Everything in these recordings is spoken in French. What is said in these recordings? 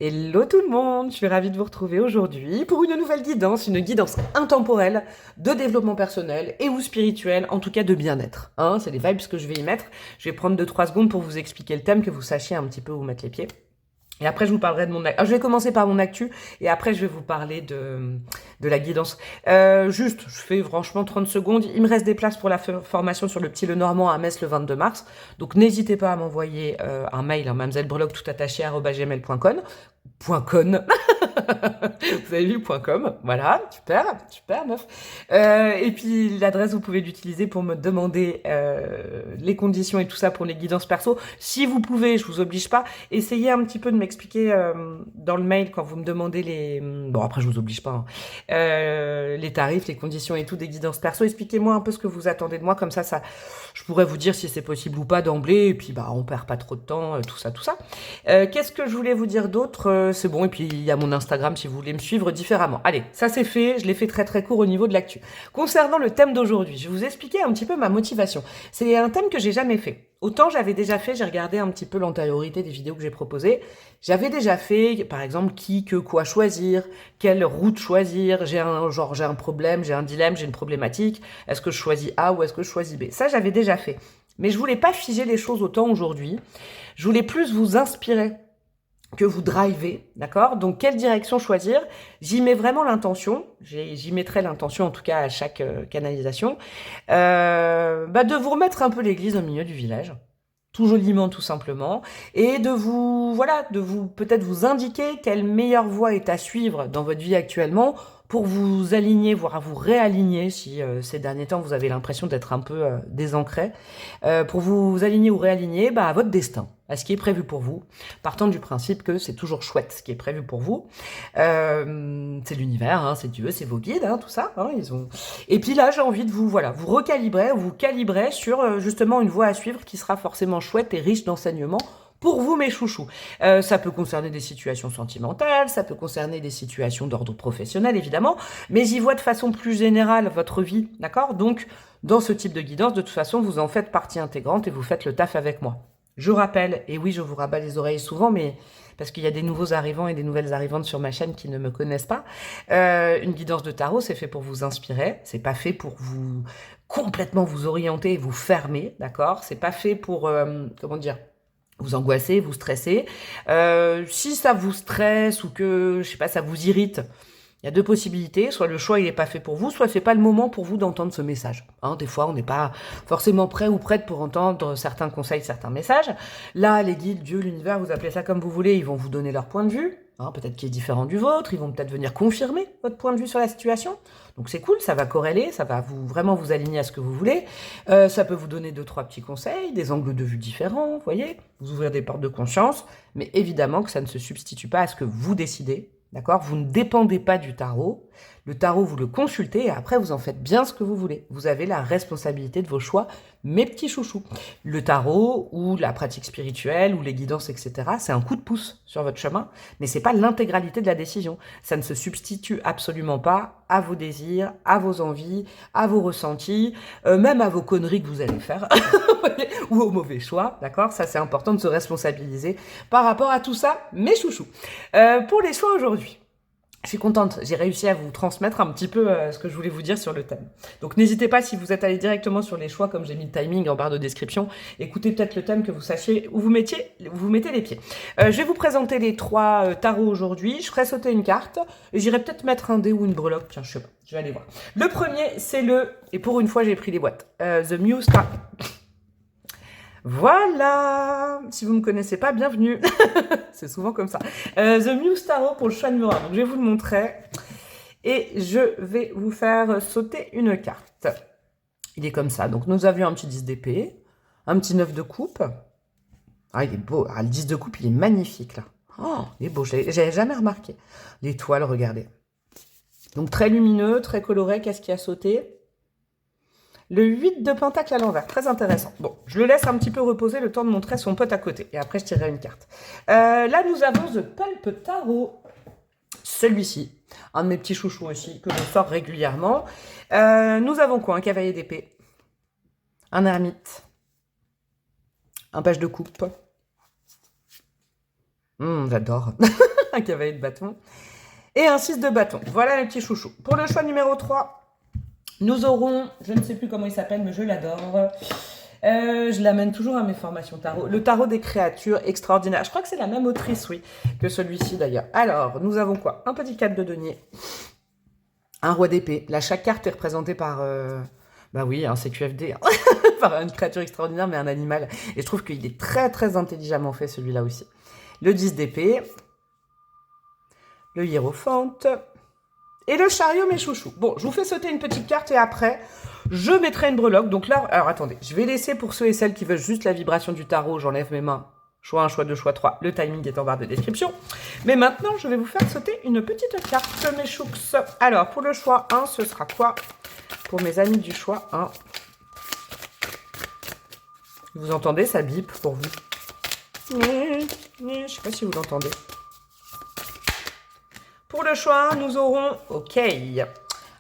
Hello tout le monde, je suis ravie de vous retrouver aujourd'hui pour une nouvelle guidance, une guidance intemporelle de développement personnel et ou spirituel, en tout cas de bien-être. Hein, c'est les vibes que je vais y mettre. Je vais prendre 2-3 secondes pour vous expliquer le thème, que vous sachiez un petit peu où mettre les pieds. Et après, je vous parlerai de mon actu. Je vais commencer par mon actu et après, je vais vous parler de la guidance. Juste, je fais franchement 30 secondes. Il me reste des places pour la formation sur le petit Lenormand à Metz le 22 mars. Donc, n'hésitez pas à m'envoyer un mail, hein, mademoisellebrelog tout attaché @gmail.com. .com. Vous avez vu .com, voilà, super, super meuf. Et puis l'adresse, vous pouvez l'utiliser pour me demander les conditions et tout ça pour les guidances perso. Si vous pouvez, je vous oblige pas, essayez un petit peu de m'expliquer dans le mail quand vous me demandez les... Bon, après, je vous oblige pas, hein. Les tarifs, les conditions et tout des guidances perso. Expliquez-moi un peu ce que vous attendez de moi, comme ça, je pourrais vous dire si c'est possible ou pas d'emblée. Et puis, bah, on perd pas trop de temps, tout ça, tout ça. Qu'est-ce que je voulais vous dire d'autre? C'est bon, et puis il y a mon Instagram si vous voulez me suivre différemment. Allez, ça c'est fait, je l'ai fait très très court au niveau de l'actu. Concernant le thème d'aujourd'hui, je vais vous expliquer un petit peu ma motivation. C'est un thème que j'ai jamais fait. Autant j'avais déjà fait, j'ai regardé un petit peu l'antériorité des vidéos que j'ai proposées. J'avais déjà fait, par exemple, qui, que, quoi choisir, quelle route choisir. J'ai un problème, j'ai un dilemme, j'ai une problématique. Est-ce que je choisis A ou est-ce que je choisis B? Ça, j'avais déjà fait. Mais je voulais pas figer les choses autant aujourd'hui. Je voulais plus vous inspirer que vous drivez, d'accord? Donc, quelle direction choisir? J'y mets vraiment l'intention, j'y mettrai l'intention en tout cas à chaque canalisation, de vous remettre un peu l'église au milieu du village, tout joliment, tout simplement, et de vous, voilà, de vous peut-être vous indiquer quelle meilleure voie est à suivre dans votre vie actuellement pour vous aligner, voire vous réaligner si ces derniers temps vous avez l'impression d'être un peu désancré, pour vous aligner ou réaligner à votre destin, à ce qui est prévu pour vous, partant du principe que c'est toujours chouette ce qui est prévu pour vous. C'est l'univers, hein, c'est Dieu, c'est vos guides, hein, tout ça. Hein, ils ont... Et puis là, j'ai envie de vous, voilà, vous recalibrer, vous calibrer sur justement une voie à suivre qui sera forcément chouette et riche d'enseignements pour vous, mes chouchous. Ça peut concerner des situations sentimentales, ça peut concerner des situations d'ordre professionnel, évidemment, mais j'y vois de façon plus générale votre vie, d'accord? Donc, dans ce type de guidance, de toute façon, vous en faites partie intégrante et vous faites le taf avec moi. Je rappelle, et oui, je vous rabats les oreilles souvent, mais parce qu'il y a des nouveaux arrivants et des nouvelles arrivantes sur ma chaîne qui ne me connaissent pas, une guidance de tarot, c'est fait pour vous inspirer, c'est pas fait pour vous complètement vous orienter et vous fermer, d'accord? C'est pas fait pour, comment dire, vous angoissez, vous stressez. Si ça vous stresse ou que, je sais pas, ça vous irrite, il y a deux possibilités. Soit le choix, il n'est pas fait pour vous, soit c'est pas le moment pour vous d'entendre ce message. Hein, des fois, on n'est pas forcément prêt ou prête pour entendre certains conseils, certains messages. Là, les guides, Dieu, l'univers, vous appelez ça comme vous voulez, ils vont vous donner leur point de vue. Hein, peut-être qui est différent du vôtre, ils vont peut-être venir confirmer votre point de vue sur la situation. Donc c'est cool, ça va corréler, ça va vraiment vous aligner à ce que vous voulez. Ça peut vous donner 2-3 petits conseils, des angles de vue différents, vous voyez, vous ouvrir des portes de conscience, mais évidemment que ça ne se substitue pas à ce que vous décidez, d'accord? Vous ne dépendez pas du tarot. Le tarot, vous le consultez et après, vous en faites bien ce que vous voulez. Vous avez la responsabilité de vos choix, mes petits chouchous. Le tarot ou la pratique spirituelle ou les guidances, etc., c'est un coup de pouce sur votre chemin, mais c'est pas l'intégralité de la décision. Ça ne se substitue absolument pas à vos désirs, à vos envies, à vos ressentis, même à vos conneries que vous allez faire, ou aux mauvais choix, d'accord? Ça, c'est important de se responsabiliser par rapport à tout ça, mes chouchous. Pour les choix aujourd'hui, je suis contente, j'ai réussi à vous transmettre un petit peu ce que je voulais vous dire sur le thème. Donc n'hésitez pas, si vous êtes allé directement sur les choix, comme j'ai mis le timing en barre de description, écoutez peut-être le thème, que vous sachiez où vous mettez les pieds. Je vais vous présenter les 3 tarots aujourd'hui, je ferai sauter une carte, et j'irai peut-être mettre un dé ou une breloque, tiens, je sais pas, je vais aller voir. Le premier, c'est et pour une fois j'ai pris les boîtes, The Muse Tarot. Voilà, si vous ne me connaissez pas, bienvenue. C'est souvent comme ça. The Muse Tarot pour le choix numéro 1. Donc, je vais vous le montrer. Et je vais vous faire sauter une carte. Il est comme ça. Donc, nous avions un petit 10 d'épée, un petit 9 de coupe. Ah, il est beau. Ah, le 10 de coupe, il est magnifique, là. Oh, il est beau. J'avais jamais remarqué. L'étoile, regardez. Donc, très lumineux, très coloré. Qu'est-ce qui a sauté? Le 8 de pentacle à l'envers, très intéressant. Bon, je le laisse un petit peu reposer le temps de montrer son pote à côté. Et après, je tirerai une carte. Là, nous avons The Pulp Tarot. Celui-ci, un de mes petits chouchous aussi, que je sors régulièrement. Nous avons quoi? Un cavalier d'épée, un ermite, un page de coupe. J'adore. un cavalier de bâton. Et un 6 de bâton. Voilà les petits chouchous. Pour le choix numéro 3, nous aurons, je ne sais plus comment il s'appelle, mais je l'adore. Je l'amène toujours à mes formations tarot. Le tarot des créatures extraordinaires. Je crois que c'est la même autrice, oui, que celui-ci d'ailleurs. Alors, nous avons quoi? Un petit 4 de denier. Un roi d'épée. Là, chaque carte est représentée par... bah oui, un CQFD. Hein. Par une créature extraordinaire, mais un animal. Et je trouve qu'il est très, très intelligemment fait, celui-là aussi. Le 10 d'épée. Le hiérophante. Et le chariot, mes chouchous. Bon, je vous fais sauter une petite carte et après, je mettrai une breloque. Donc là, alors attendez, je vais laisser pour ceux et celles qui veulent juste la vibration du tarot, j'enlève mes mains. Choix 1, choix 2, choix 3. Le timing est en barre de description. Mais maintenant, je vais vous faire sauter une petite carte, mes chouks. Alors, pour le choix 1, ce sera quoi? Pour mes amis du choix 1. Vous entendez, ça bip pour vous. Je sais pas si vous l'entendez. Pour le choix 1, nous aurons, ok,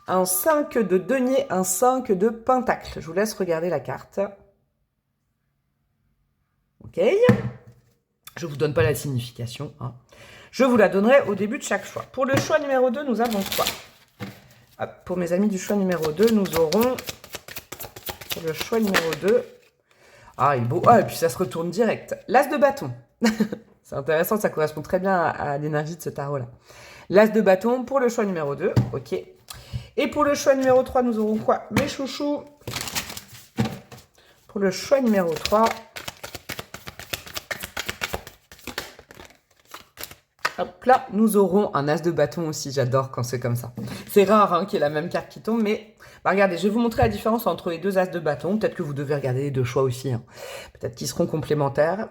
un 5 de denier, un 5 de pentacle. Je vous laisse regarder la carte. Ok. Je ne vous donne pas la signification. Hein. Je vous la donnerai au début de chaque choix. Pour le choix numéro 2, nous avons quoi? Pour mes amis du choix numéro 2, nous aurons... Pour le choix numéro 2... Ah, il est beau. Ah, et puis ça se retourne direct. L'as de bâton. C'est intéressant, ça correspond très bien à l'énergie de ce tarot-là. L'as de bâton pour le choix numéro 2. Ok. Et pour le choix numéro 3, nous aurons quoi? Mes chouchous. Pour le choix numéro 3... Hop là, nous aurons un as de bâton aussi. J'adore quand c'est comme ça. C'est rare hein, qu'il y ait la même carte qui tombe, mais bah, regardez, je vais vous montrer la différence entre les deux as de bâton. Peut-être que vous devez regarder les deux choix aussi. Hein. Peut-être qu'ils seront complémentaires.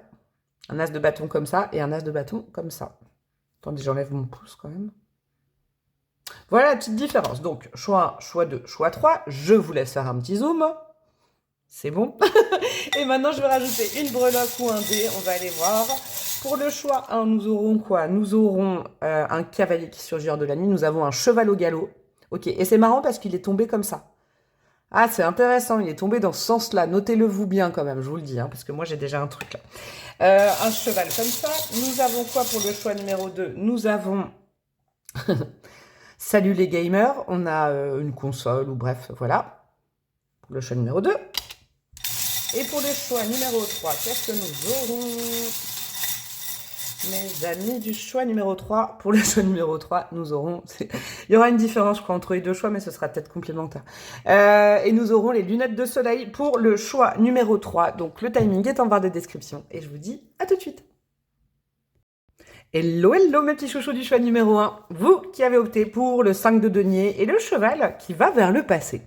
Un as de bâton comme ça et un as de bâton comme ça. Attendez, j'enlève mon pouce quand même. Voilà la petite différence. Donc, choix 1, choix 2, choix 3. Je vous laisse faire un petit zoom. C'est bon. Et maintenant, je vais rajouter une breloque ou un dé. On va aller voir. Pour le choix 1, nous aurons quoi? Nous aurons un cavalier qui surgit hors de la nuit. Nous avons un cheval au galop. Ok, et c'est marrant parce qu'il est tombé comme ça. Ah, c'est intéressant, il est tombé dans ce sens-là. Notez-le vous bien quand même, je vous le dis, hein, parce que moi j'ai déjà un truc là. Un cheval comme ça. Nous avons quoi pour le choix numéro 2? Nous avons... Salut les gamers. On a une console ou bref, voilà. Pour le choix numéro 2. Et pour le choix numéro 3, qu'est-ce que nous aurons? Mes amis du choix numéro 3, pour le choix numéro 3, nous aurons... Il y aura une différence, je crois, entre les deux choix, mais ce sera peut-être complémentaire. Et nous aurons les lunettes de soleil pour le choix numéro 3. Donc, le timing est en barre de description. Et je vous dis à tout de suite. Hello, hello, mes petits chouchous du choix numéro 1. Vous qui avez opté pour le 5 de denier et le cheval qui va vers le passé.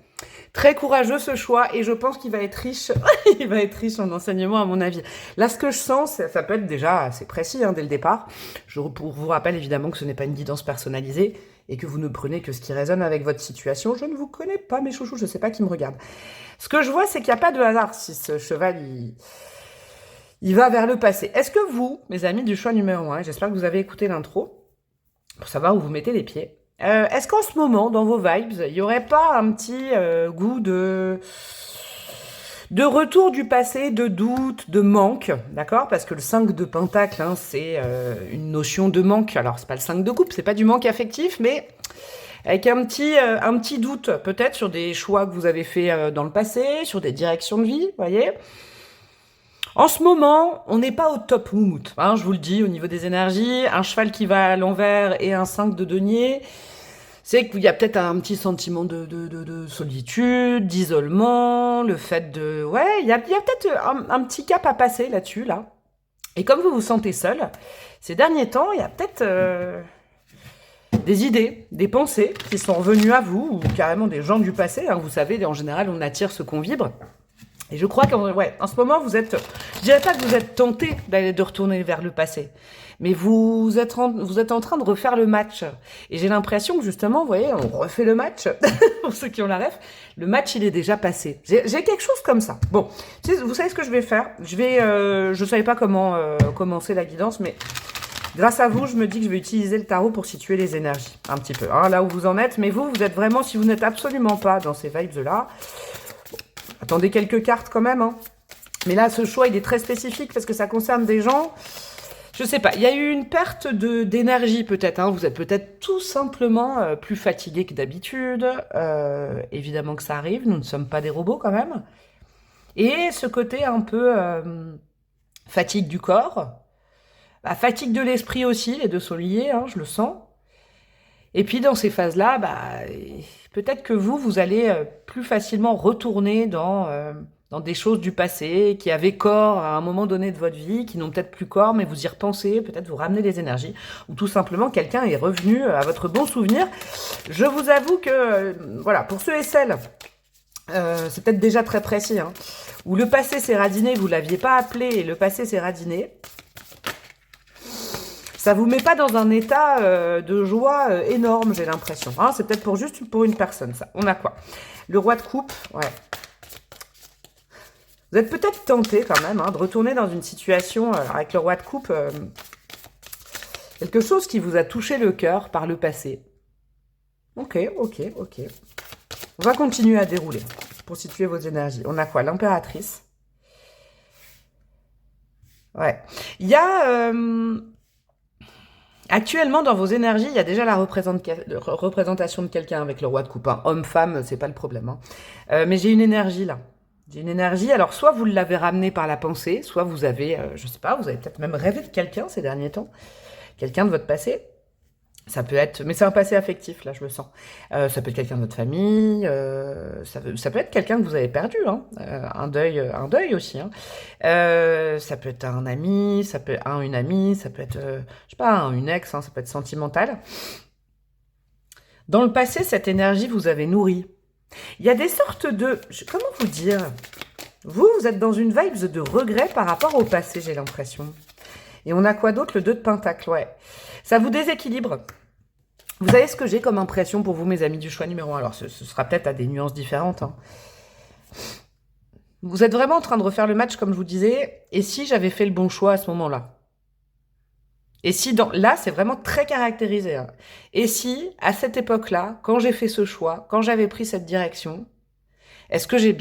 Très courageux ce choix et je pense qu'il va être riche. Il va être riche en enseignement à mon avis. Là, ce que je sens, ça peut être déjà assez précis hein, dès le départ. Je vous rappelle évidemment que ce n'est pas une guidance personnalisée et que vous ne prenez que ce qui résonne avec votre situation. Je ne vous connais pas mes chouchous, je ne sais pas qui me regarde. Ce que je vois, c'est qu'il n'y a pas de hasard si ce cheval, il va vers le passé. Est-ce que vous, mes amis du choix numéro 1, j'espère que vous avez écouté l'intro pour savoir où vous mettez les pieds. Est-ce qu'en ce moment, dans vos vibes, il n'y aurait pas un petit goût de retour du passé, de doute, de manque, d'accord? Parce que le 5 de pentacle, hein, c'est une notion de manque. Alors, c'est pas le 5 de coupe, c'est pas du manque affectif, mais avec un petit doute, peut-être, sur des choix que vous avez fait dans le passé, sur des directions de vie, vous voyez? En ce moment, on n'est pas au top moumoute, hein, je vous le dis, au niveau des énergies. Un cheval qui va à l'envers et un 5 de denier, c'est qu'il y a peut-être un petit sentiment de solitude, d'isolement, le fait de... Ouais, il y a peut-être un petit cap à passer là-dessus, là. Et comme vous vous sentez seul, ces derniers temps, il y a peut-être des idées, des pensées qui sont revenues à vous, ou carrément des gens du passé. Hein, vous savez, en général, on attire ce qu'on vibre. Et je crois qu'en en ce moment, vous êtes... Je dirais pas que vous êtes tenté de retourner vers le passé, mais vous êtes en train de refaire le match. Et j'ai l'impression que justement, vous voyez, on refait le match. Pour ceux qui ont la ref, le match, il est déjà passé. J'ai quelque chose comme ça. Bon, vous savez ce que je vais faire? Je savais pas comment commencer la guidance, mais grâce à vous, je me dis que je vais utiliser le tarot pour situer les énergies. Un petit peu, hein, là où vous en êtes. Mais vous êtes vraiment, si vous n'êtes absolument pas dans ces vibes-là... Attendez quelques cartes quand même. Hein. Mais là, ce choix, il est très spécifique parce que ça concerne des gens... Je sais pas, il y a eu une perte d'énergie peut-être, hein. Vous êtes peut-être tout simplement plus fatigué que d'habitude. Évidemment que ça arrive, nous ne sommes pas des robots quand même. Et ce côté un peu fatigue du corps, bah, fatigue de l'esprit aussi, les deux sont liés, hein, je le sens. Et puis dans ces phases-là, bah, peut-être que vous allez plus facilement retourner dans des choses du passé qui avaient corps à un moment donné de votre vie, qui n'ont peut-être plus corps, mais vous y repensez, peut-être vous ramenez des énergies, ou tout simplement quelqu'un est revenu à votre bon souvenir. Je vous avoue que, voilà, pour ceux et celles, c'est peut-être déjà très précis, hein, où le passé s'est radiné, vous ne l'aviez pas appelé et le passé s'est radiné. Ça vous met pas dans un état de joie énorme, j'ai l'impression. Hein, c'est peut-être juste pour une personne, ça. On a quoi? Le roi de coupe, ouais. Vous êtes peut-être tenté quand même hein, de retourner dans une situation avec le roi de coupe, quelque chose qui vous a touché le cœur par le passé. Ok. On va continuer à dérouler pour situer vos énergies. On a quoi? L'impératrice. Ouais. Il y a... actuellement, dans vos énergies, il y a déjà la représentation de quelqu'un avec le roi de coupe. Hein. Homme-femme, c'est pas le problème. Hein. Mais j'ai une énergie là. J'ai une énergie. Alors, soit vous l'avez ramenée par la pensée, soit vous avez, je sais pas, vous avez peut-être même rêvé de quelqu'un ces derniers temps. Quelqu'un de votre passé. Ça peut être, mais c'est un passé affectif, là, je le sens. Ça peut être quelqu'un de votre famille, ça peut être quelqu'un que vous avez perdu, hein, un deuil aussi. Hein. Ça peut être un ami, ça peut être une amie, ça peut être, je sais pas, une ex, hein, ça peut être sentimental. Dans le passé, cette énergie vous avez nourri. Il y a des sortes de, comment vous dire, vous êtes dans une vibe de regret par rapport au passé, j'ai l'impression. Et on a quoi d'autre? Le 2 de Pentacle, ouais. Ça vous déséquilibre. Vous savez ce que j'ai comme impression pour vous, mes amis du choix numéro 1? Alors, ce sera peut-être à des nuances différentes. Hein. Vous êtes vraiment en train de refaire le match, comme je vous disais. Et si j'avais fait le bon choix à ce moment-là? Et si, là, c'est vraiment très caractérisé. Hein. Et si, à cette époque-là, quand j'ai fait ce choix, quand j'avais pris cette direction, est-ce que j'ai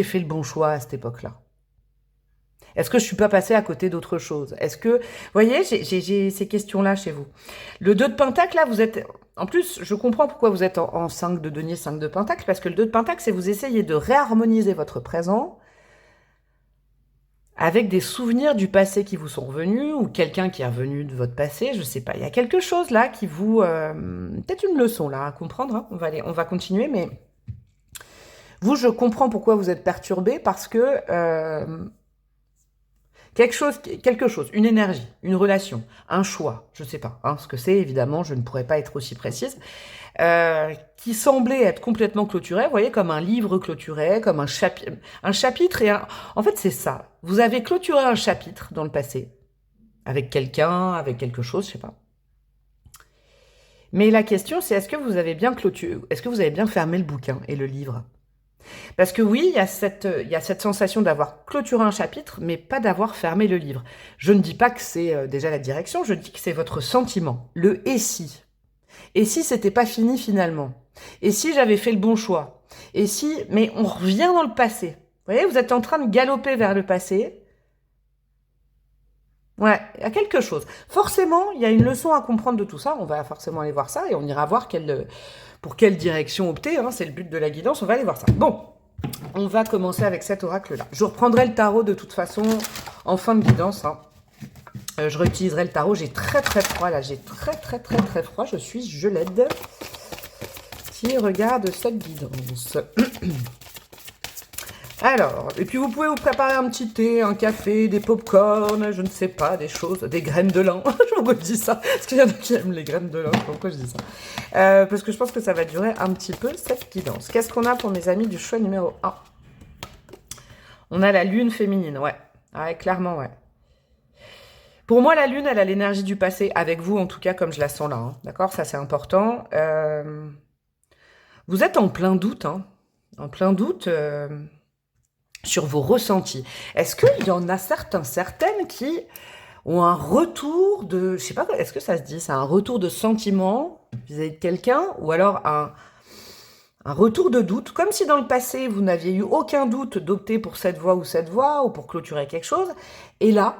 fait le bon choix à cette époque-là? Est-ce que je ne suis pas passée à côté d'autre chose? Est-ce que... Vous voyez, j'ai ces questions-là chez vous. Le 2 de Pentacle, là, vous êtes... En plus, je comprends pourquoi vous êtes en 5 de denier, 5 de Pentacle, parce que le 2 de Pentacle, c'est vous essayez de réharmoniser votre présent avec des souvenirs du passé qui vous sont revenus, ou quelqu'un qui est revenu de votre passé, je ne sais pas. Il y a quelque chose là qui vous... peut-être une leçon là à comprendre, hein. On va continuer, mais... Vous, je comprends pourquoi vous êtes perturbé, parce que... quelque chose, une énergie, une relation, un choix, je ne sais pas hein, ce que c'est, évidemment, je ne pourrais pas être aussi précise, qui semblait être complètement clôturé, vous voyez, comme un livre clôturé, comme un chapitre, et en fait, c'est ça. Vous avez clôturé un chapitre dans le passé, avec quelqu'un, avec quelque chose, je sais pas. Mais la question, c'est est-ce que vous avez bien clôturé, est-ce que vous avez bien fermé le bouquin et le livre? Parce que oui, il y a cette sensation d'avoir clôturé un chapitre, mais pas d'avoir fermé le livre. Je ne dis pas que c'est déjà la direction, je dis que c'est votre sentiment. Le « et si ». Et si c'était pas fini finalement? Et si j'avais fait le bon choix? Et si... Mais on revient dans le passé. Vous voyez, vous êtes en train de galoper vers le passé. Ouais, il y a quelque chose. Forcément, il y a une leçon à comprendre de tout ça. On va forcément aller voir ça et on ira voir pour quelle direction opter. Hein. C'est le but de la guidance. On va aller voir ça. Bon, on va commencer avec cet oracle-là. Je reprendrai le tarot de toute façon en fin de guidance. Hein. Je réutiliserai le tarot. J'ai très froid là. J'ai très froid. Je suis gelède. Qui regarde cette guidance. Alors, et puis vous pouvez vous préparer un petit thé, un café, des pop-corn, je ne sais pas, des choses, des graines de lin. Je vous dis ça, parce qu'il y en a qui aiment les graines de lin, pourquoi je dis ça parce que je pense que ça va durer un petit peu, cette guidance. Qu'est-ce qu'on a pour mes amis du choix numéro 1? On a la lune féminine, ouais. Ouais, clairement, ouais. Pour moi, la lune, elle a l'énergie du passé, avec vous en tout cas, comme je la sens là. Hein. D'accord? Ça, c'est important. Vous êtes en plein doute, hein. En plein doute... sur vos ressentis. Est-ce qu'il y en a certaines qui ont un retour de... Je sais pas, est-ce que ça se dit? C'est un retour de sentiment vis-à-vis de quelqu'un? Ou alors un retour de doute? Comme si dans le passé, vous n'aviez eu aucun doute d'opter pour cette voie ou pour clôturer quelque chose. Et là,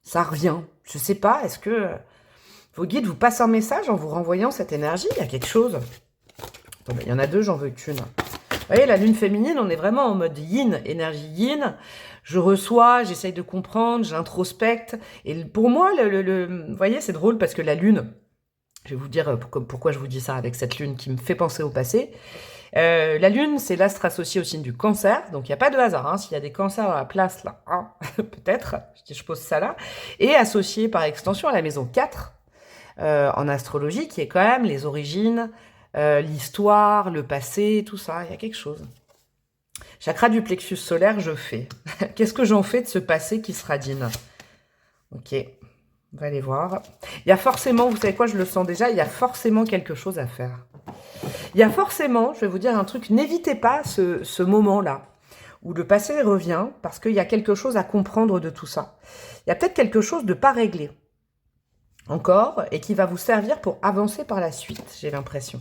Ça revient. Je sais pas, est-ce que vos guides vous passent un message en vous renvoyant cette énergie? Il y a quelque chose. Attendez, il y en a deux, j'en veux qu'une. Vous voyez, la lune féminine, on est vraiment en mode yin, énergie yin. Je reçois, j'essaye de comprendre, j'introspecte. Et pour moi, vous voyez, c'est drôle parce que la lune, je vais vous dire pourquoi je vous dis ça avec cette lune qui me fait penser au passé. La lune, c'est l'astre associé au signe du cancer, donc il n'y a pas de hasard. Hein, s'il y a des cancers à la place, là, hein, peut-être, je pose ça là, et associé par extension à la maison 4, en astrologie, qui est quand même les origines, l'histoire, le passé, tout ça, il y a quelque chose. Chakra du plexus solaire, je fais. Qu'est-ce que j'en fais de ce passé qui sera dîne? Ok, on va aller voir. Il y a forcément, vous savez quoi, je le sens déjà, il y a forcément quelque chose à faire. Il y a forcément, je vais vous dire un truc, n'évitez pas ce moment-là, où le passé revient, parce qu'il y a quelque chose à comprendre de tout ça. Il y a peut-être quelque chose de pas réglé, encore, et qui va vous servir pour avancer par la suite, j'ai l'impression.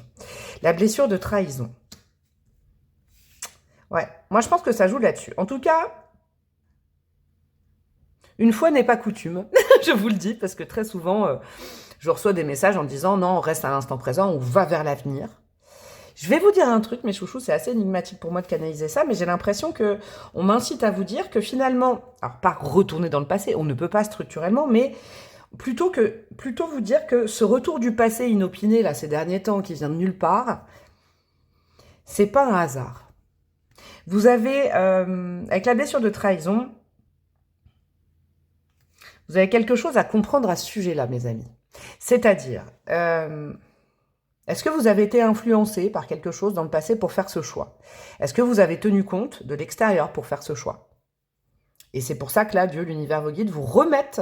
La blessure de trahison. Ouais, moi je pense que ça joue là-dessus. En tout cas, une fois n'est pas coutume, je vous le dis, parce que très souvent, je reçois des messages en disant « Non, on reste à l'instant présent, on va vers l'avenir ». Je vais vous dire un truc, mes chouchous, c'est assez énigmatique pour moi de canaliser ça, mais j'ai l'impression que on m'incite à vous dire que finalement, alors pas retourner dans le passé, on ne peut pas structurellement, mais plutôt vous dire que ce retour du passé inopiné, là, ces derniers temps, qui vient de nulle part, c'est pas un hasard. Vous avez, avec la blessure de trahison, vous avez quelque chose à comprendre à ce sujet-là, mes amis. C'est-à-dire, est-ce que vous avez été influencé par quelque chose dans le passé pour faire ce choix? Est-ce que vous avez tenu compte de l'extérieur pour faire ce choix? Et c'est pour ça que là, Dieu, l'univers, vos guides vous remettent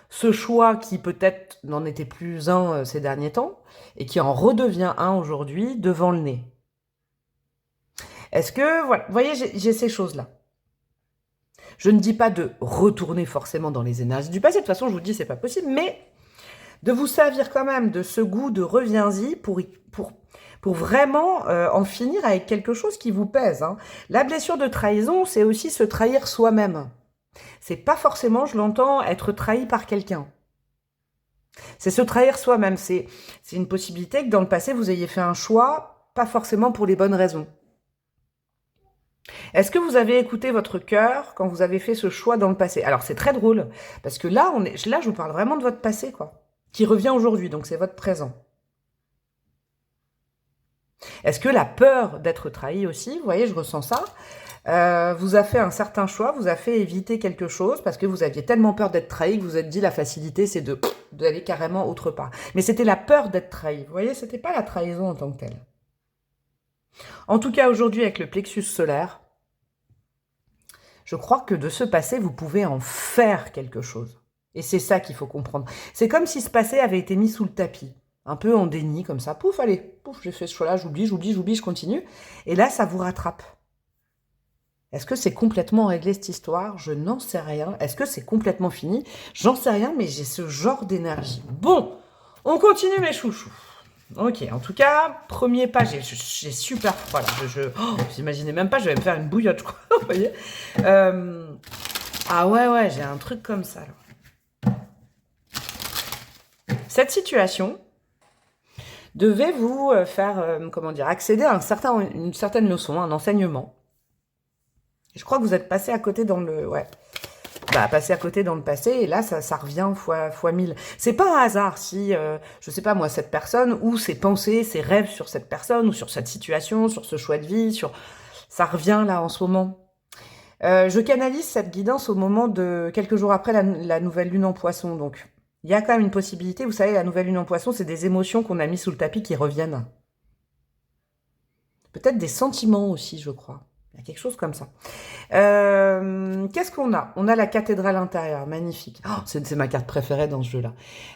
ce choix qui peut-être n'en était plus un ces derniers temps et qui en redevient un aujourd'hui devant le nez. Est-ce que, voilà, vous voyez, j'ai ces choses-là. Je ne dis pas de retourner forcément dans les énergies du passé, de toute façon, je vous dis, c'est pas possible, mais de vous servir quand même de ce goût de reviens-y pour vraiment en finir avec quelque chose qui vous pèse. Hein. La blessure de trahison, c'est aussi se trahir soi-même. C'est pas forcément, je l'entends, être trahi par quelqu'un. C'est se trahir soi-même. C'est une possibilité que dans le passé, vous ayez fait un choix, pas forcément pour les bonnes raisons. Est-ce que vous avez écouté votre cœur quand vous avez fait ce choix dans le passé? Alors, c'est très drôle, parce que là, je vous parle vraiment de votre passé, quoi, qui revient aujourd'hui, donc c'est votre présent. Est-ce que la peur d'être trahi aussi, vous voyez, je ressens ça, vous a fait un certain choix, vous a fait éviter quelque chose, parce que vous aviez tellement peur d'être trahi que vous vous êtes dit la facilité, c'est d'aller carrément autre part. Mais c'était la peur d'être trahi, vous voyez, c'était pas la trahison en tant que telle. En tout cas, aujourd'hui, avec le plexus solaire, je crois que de ce passé, vous pouvez en faire quelque chose. Et c'est ça qu'il faut comprendre. C'est comme si ce passé avait été mis sous le tapis, un peu en déni, comme ça. Pouf, allez, pouf, j'ai fait ce choix-là, j'oublie, je continue. Et là, ça vous rattrape. Est-ce que c'est complètement réglé cette histoire? Je n'en sais rien. Est-ce que c'est complètement fini? J'en sais rien, mais j'ai ce genre d'énergie. Bon, on continue mes chouchous. Ok, en tout cas, premier pas, j'ai super froid là. Vous imaginez même pas, je vais me faire une bouillotte, quoi. Vous voyez ah ouais, j'ai un truc comme ça là. Cette situation devait vous faire, comment dire, accéder à une certaine leçon, un enseignement. Je crois que vous êtes passé à côté dans le... Ouais. Passer à côté dans le passé, et là, ça revient fois 1000. C'est pas un hasard si, je sais pas moi, cette personne, ou ses pensées, ses rêves sur cette personne, ou sur cette situation, sur ce choix de vie, ça revient là en ce moment. Je canalise cette guidance au moment de quelques jours après la nouvelle lune en poisson, donc il y a quand même une possibilité. Vous savez, la nouvelle lune en poisson, c'est des émotions qu'on a mis sous le tapis qui reviennent. Peut-être des sentiments aussi, je crois. Il y a quelque chose comme ça. Qu'est-ce qu'on a? On a la cathédrale intérieure, magnifique. Oh, c'est ma carte préférée dans ce jeu-là.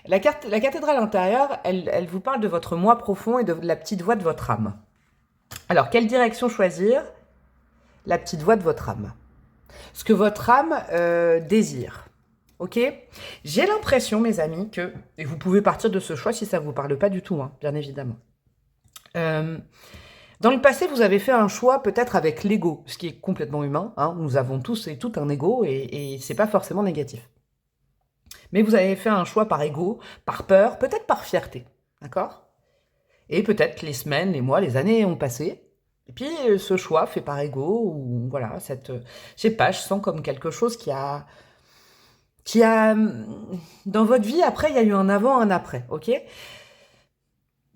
La cathédrale intérieure, elle vous parle de votre moi profond et de la petite voix de votre âme. Alors, quelle direction choisir? La petite voix de votre âme. Ce que votre âme désire. Ok? J'ai l'impression, mes amis, que... Et vous pouvez partir de ce choix si ça ne vous parle pas du tout, hein, bien évidemment. Dans le passé, vous avez fait un choix peut-être avec l'ego, ce qui est complètement humain. Hein. Nous avons tous et toutes un ego et c'est pas forcément négatif. Mais vous avez fait un choix par ego, par peur, peut-être par fierté. D'accord? Et peut-être les semaines, les mois, les années ont passé. Et puis ce choix fait par ego, ou voilà, je sais pas, je sens comme quelque chose dans votre vie, après, il y a eu un avant, un après, ok?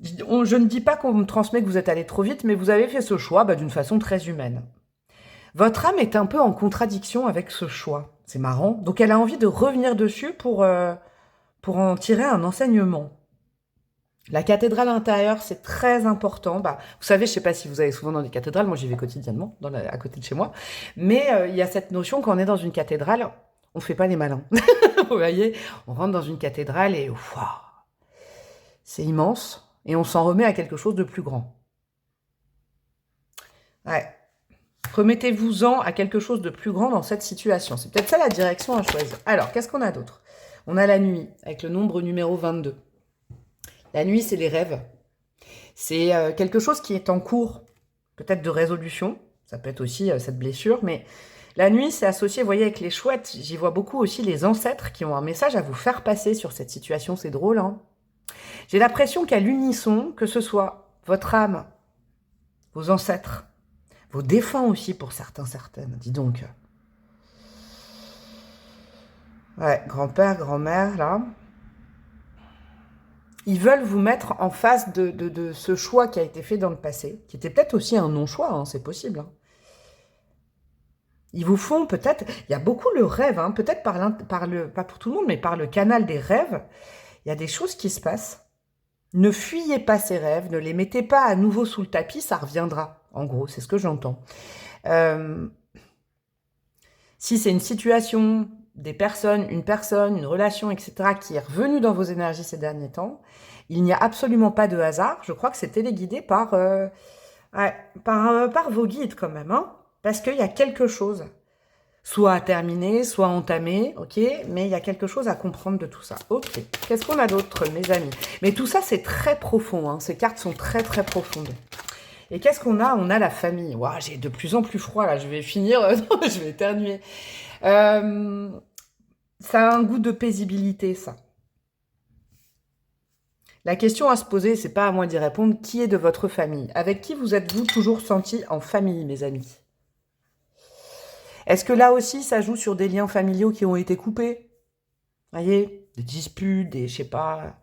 Je ne dis pas qu'on me transmet que vous êtes allé trop vite, mais vous avez fait ce choix d'une façon très humaine. Votre âme est un peu en contradiction avec ce choix. C'est marrant. Donc elle a envie de revenir dessus pour en tirer un enseignement. La cathédrale intérieure, c'est très important. Vous savez, je sais pas si vous allez souvent dans des cathédrales, moi j'y vais quotidiennement, à côté de chez moi. Mais il y a cette notion, quand on est dans une cathédrale, on fait pas les malins. Vous voyez, on rentre dans une cathédrale et waouh, c'est immense. Et on s'en remet à quelque chose de plus grand. Ouais. Remettez-vous-en à quelque chose de plus grand dans cette situation. C'est peut-être ça la direction à choisir. Alors, qu'est-ce qu'on a d'autre? On a la nuit, avec le nombre numéro 22. La nuit, c'est les rêves. C'est quelque chose qui est en cours, peut-être de résolution. Ça peut être aussi cette blessure, mais la nuit, c'est associé, vous voyez, avec les chouettes. J'y vois beaucoup aussi les ancêtres qui ont un message à vous faire passer sur cette situation. C'est drôle, hein? J'ai l'impression qu'à l'unisson, que ce soit votre âme, vos ancêtres, vos défunts aussi pour certains, certaines, dis donc. Ouais, grand-père, grand-mère, là. Ils veulent vous mettre en face de ce choix qui a été fait dans le passé, qui était peut-être aussi un non-choix, hein, c'est possible. Hein. Ils vous font peut-être, il y a beaucoup le rêve, hein, peut-être pas pour tout le monde, mais par le canal des rêves, il y a des choses qui se passent. Ne fuyez pas ces rêves, ne les mettez pas à nouveau sous le tapis, ça reviendra. En gros, c'est ce que j'entends. Si c'est une situation, des personnes, une relation, etc., qui est revenue dans vos énergies ces derniers temps, il n'y a absolument pas de hasard. Je crois que c'est téléguidé par vos guides quand même, hein, parce qu'il y a quelque chose, soit à terminer, soit entamé, ok, mais il y a quelque chose à comprendre de tout ça. Ok, qu'est-ce qu'on a d'autre, mes amis? Mais tout ça, c'est très profond, hein, ces cartes sont très très profondes. Et qu'est-ce qu'on a? On a la famille. Waouh, j'ai de plus en plus froid, là, je vais finir, non, je vais éternuer. Ça a un goût de paisibilité, ça. La question à se poser, c'est pas à moi d'y répondre, qui est de votre famille? Avec qui vous êtes-vous toujours senti en famille, mes amis? Est-ce que là aussi, ça joue sur des liens familiaux qui ont été coupés? Vous voyez, des disputes, je sais pas...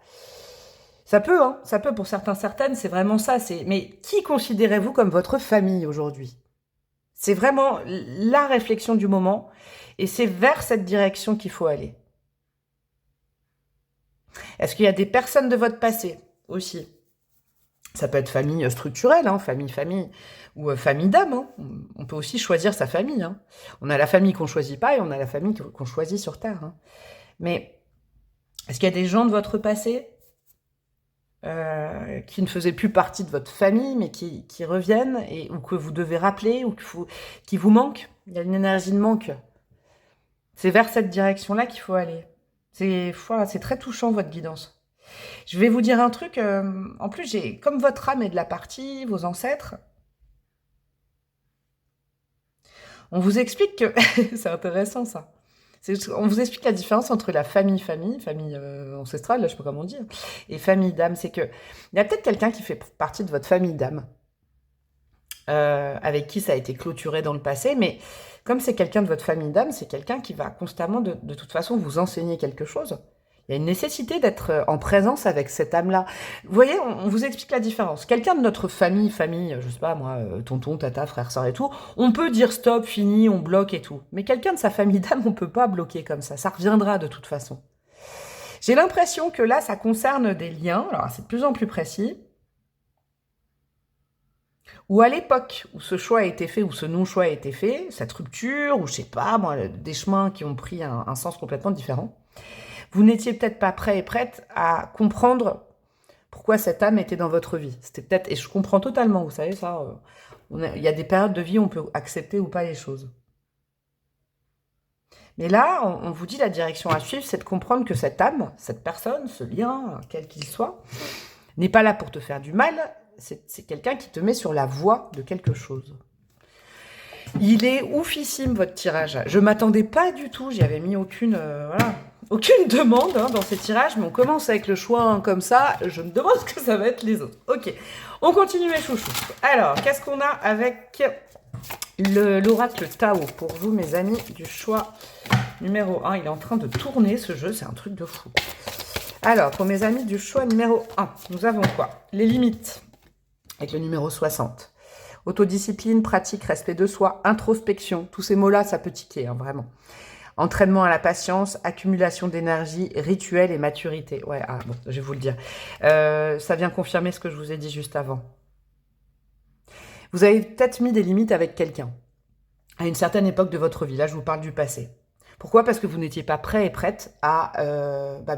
Ça peut, hein, ça peut pour certains, certaines, c'est vraiment ça. Mais qui considérez-vous comme votre famille aujourd'hui? C'est vraiment la réflexion du moment et c'est vers cette direction qu'il faut aller. Est-ce qu'il y a des personnes de votre passé aussi? Ça peut être famille structurelle, hein, famille, ou famille d'âme. Hein. On peut aussi choisir sa famille. Hein. On a la famille qu'on choisit pas et on a la famille qu'on choisit sur Terre. Hein. Mais est-ce qu'il y a des gens de votre passé qui ne faisaient plus partie de votre famille, mais qui reviennent, ou que vous devez rappeler, ou qui vous manquent? Il y a une énergie de manque. C'est vers cette direction-là qu'il faut aller. C'est très touchant, votre guidance. Je vais vous dire un truc, en plus, comme votre âme est de la partie, vos ancêtres, on vous explique que... c'est intéressant, ça. On vous explique la différence entre la famille ancestrale, là, je sais pas comment dire, et famille d'âme. C'est que il y a peut-être quelqu'un qui fait partie de votre famille d'âme, avec qui ça a été clôturé dans le passé, mais comme c'est quelqu'un de votre famille d'âme, c'est quelqu'un qui va constamment, de toute façon, vous enseigner quelque chose. Il y a une nécessité d'être en présence avec cette âme-là. Vous voyez, on vous explique la différence. Quelqu'un de notre famille, je sais pas moi, tonton, tata, frère, sœur et tout, on peut dire stop, fini, on bloque et tout. Mais quelqu'un de sa famille d'âme, on peut pas bloquer comme ça. Ça reviendra de toute façon. J'ai l'impression que là, ça concerne des liens, alors c'est de plus en plus précis, où à l'époque où ce choix a été fait, ou ce non-choix a été fait, cette rupture, ou je sais pas moi, des chemins qui ont pris un sens complètement différent, vous n'étiez peut-être pas prêt et prête à comprendre pourquoi cette âme était dans votre vie. C'était peut-être, et je comprends totalement, vous savez, ça, il y a des périodes de vie où on peut accepter ou pas les choses. Mais là, on vous dit la direction à suivre, c'est de comprendre que cette âme, cette personne, ce lien, quel qu'il soit, n'est pas là pour te faire du mal, c'est quelqu'un qui te met sur la voie de quelque chose. Il est oufissime, votre tirage. Je m'attendais pas du tout, j'y avais mis aucune... voilà. aucune demande hein, dans ces tirages, mais on commence avec le choix hein, comme ça. Je me demande ce que ça va être les autres. Ok, on continue mes chouchous. Alors, qu'est-ce qu'on a avec l'oracle Tao pour vous, mes amis du choix numéro 1. Il est en train de tourner ce jeu, c'est un truc de fou. Alors, pour mes amis du choix numéro 1, nous avons quoi? Les limites, avec le numéro 60. Autodiscipline, pratique, respect de soi, introspection. Tous ces mots-là, ça peut tiquer, hein, vraiment. Entraînement à la patience, accumulation d'énergie, rituel et maturité. Ouais, ah, bon, je vais vous le dire. Ça vient confirmer ce que je vous ai dit juste avant. Vous avez peut-être mis des limites avec quelqu'un à une certaine époque de votre vie. Là, je vous parle du passé. Pourquoi? Parce que vous n'étiez pas prêt et prête à...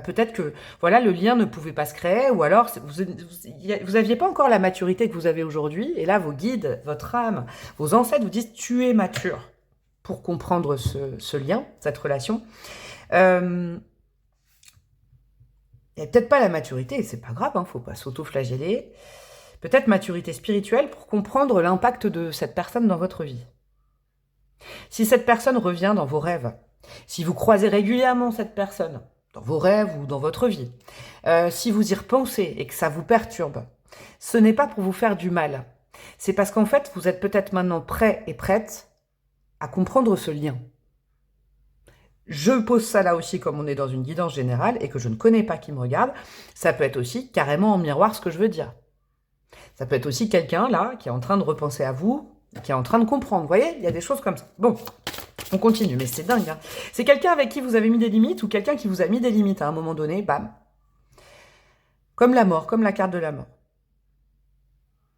peut-être que voilà, le lien ne pouvait pas se créer, ou alors vous n'aviez pas encore la maturité que vous avez aujourd'hui, et là, vos guides, votre âme, vos ancêtres vous disent « tu es mature » pour comprendre ce lien, cette relation. Il n'y a peut-être pas la maturité, et c'est pas grave, hein, faut pas s'auto-flageller. Peut-être maturité spirituelle pour comprendre l'impact de cette personne dans votre vie. Si cette personne revient dans vos rêves, si vous croisez régulièrement cette personne, dans vos rêves ou dans votre vie, si vous y repensez et que ça vous perturbe, ce n'est pas pour vous faire du mal. C'est parce qu'en fait, vous êtes peut-être maintenant prêt et prête à comprendre ce lien. Je pose ça là aussi comme on est dans une guidance générale et que je ne connais pas qui me regarde. Ça peut être aussi carrément en miroir ce que je veux dire. Ça peut être aussi quelqu'un là qui est en train de repenser à vous, qui est en train de comprendre. Vous voyez, il y a des choses comme ça. Bon, on continue, mais c'est dingue. Hein. C'est quelqu'un avec qui vous avez mis des limites ou quelqu'un qui vous a mis des limites à un moment donné, bam. Comme la mort, comme la carte de la mort.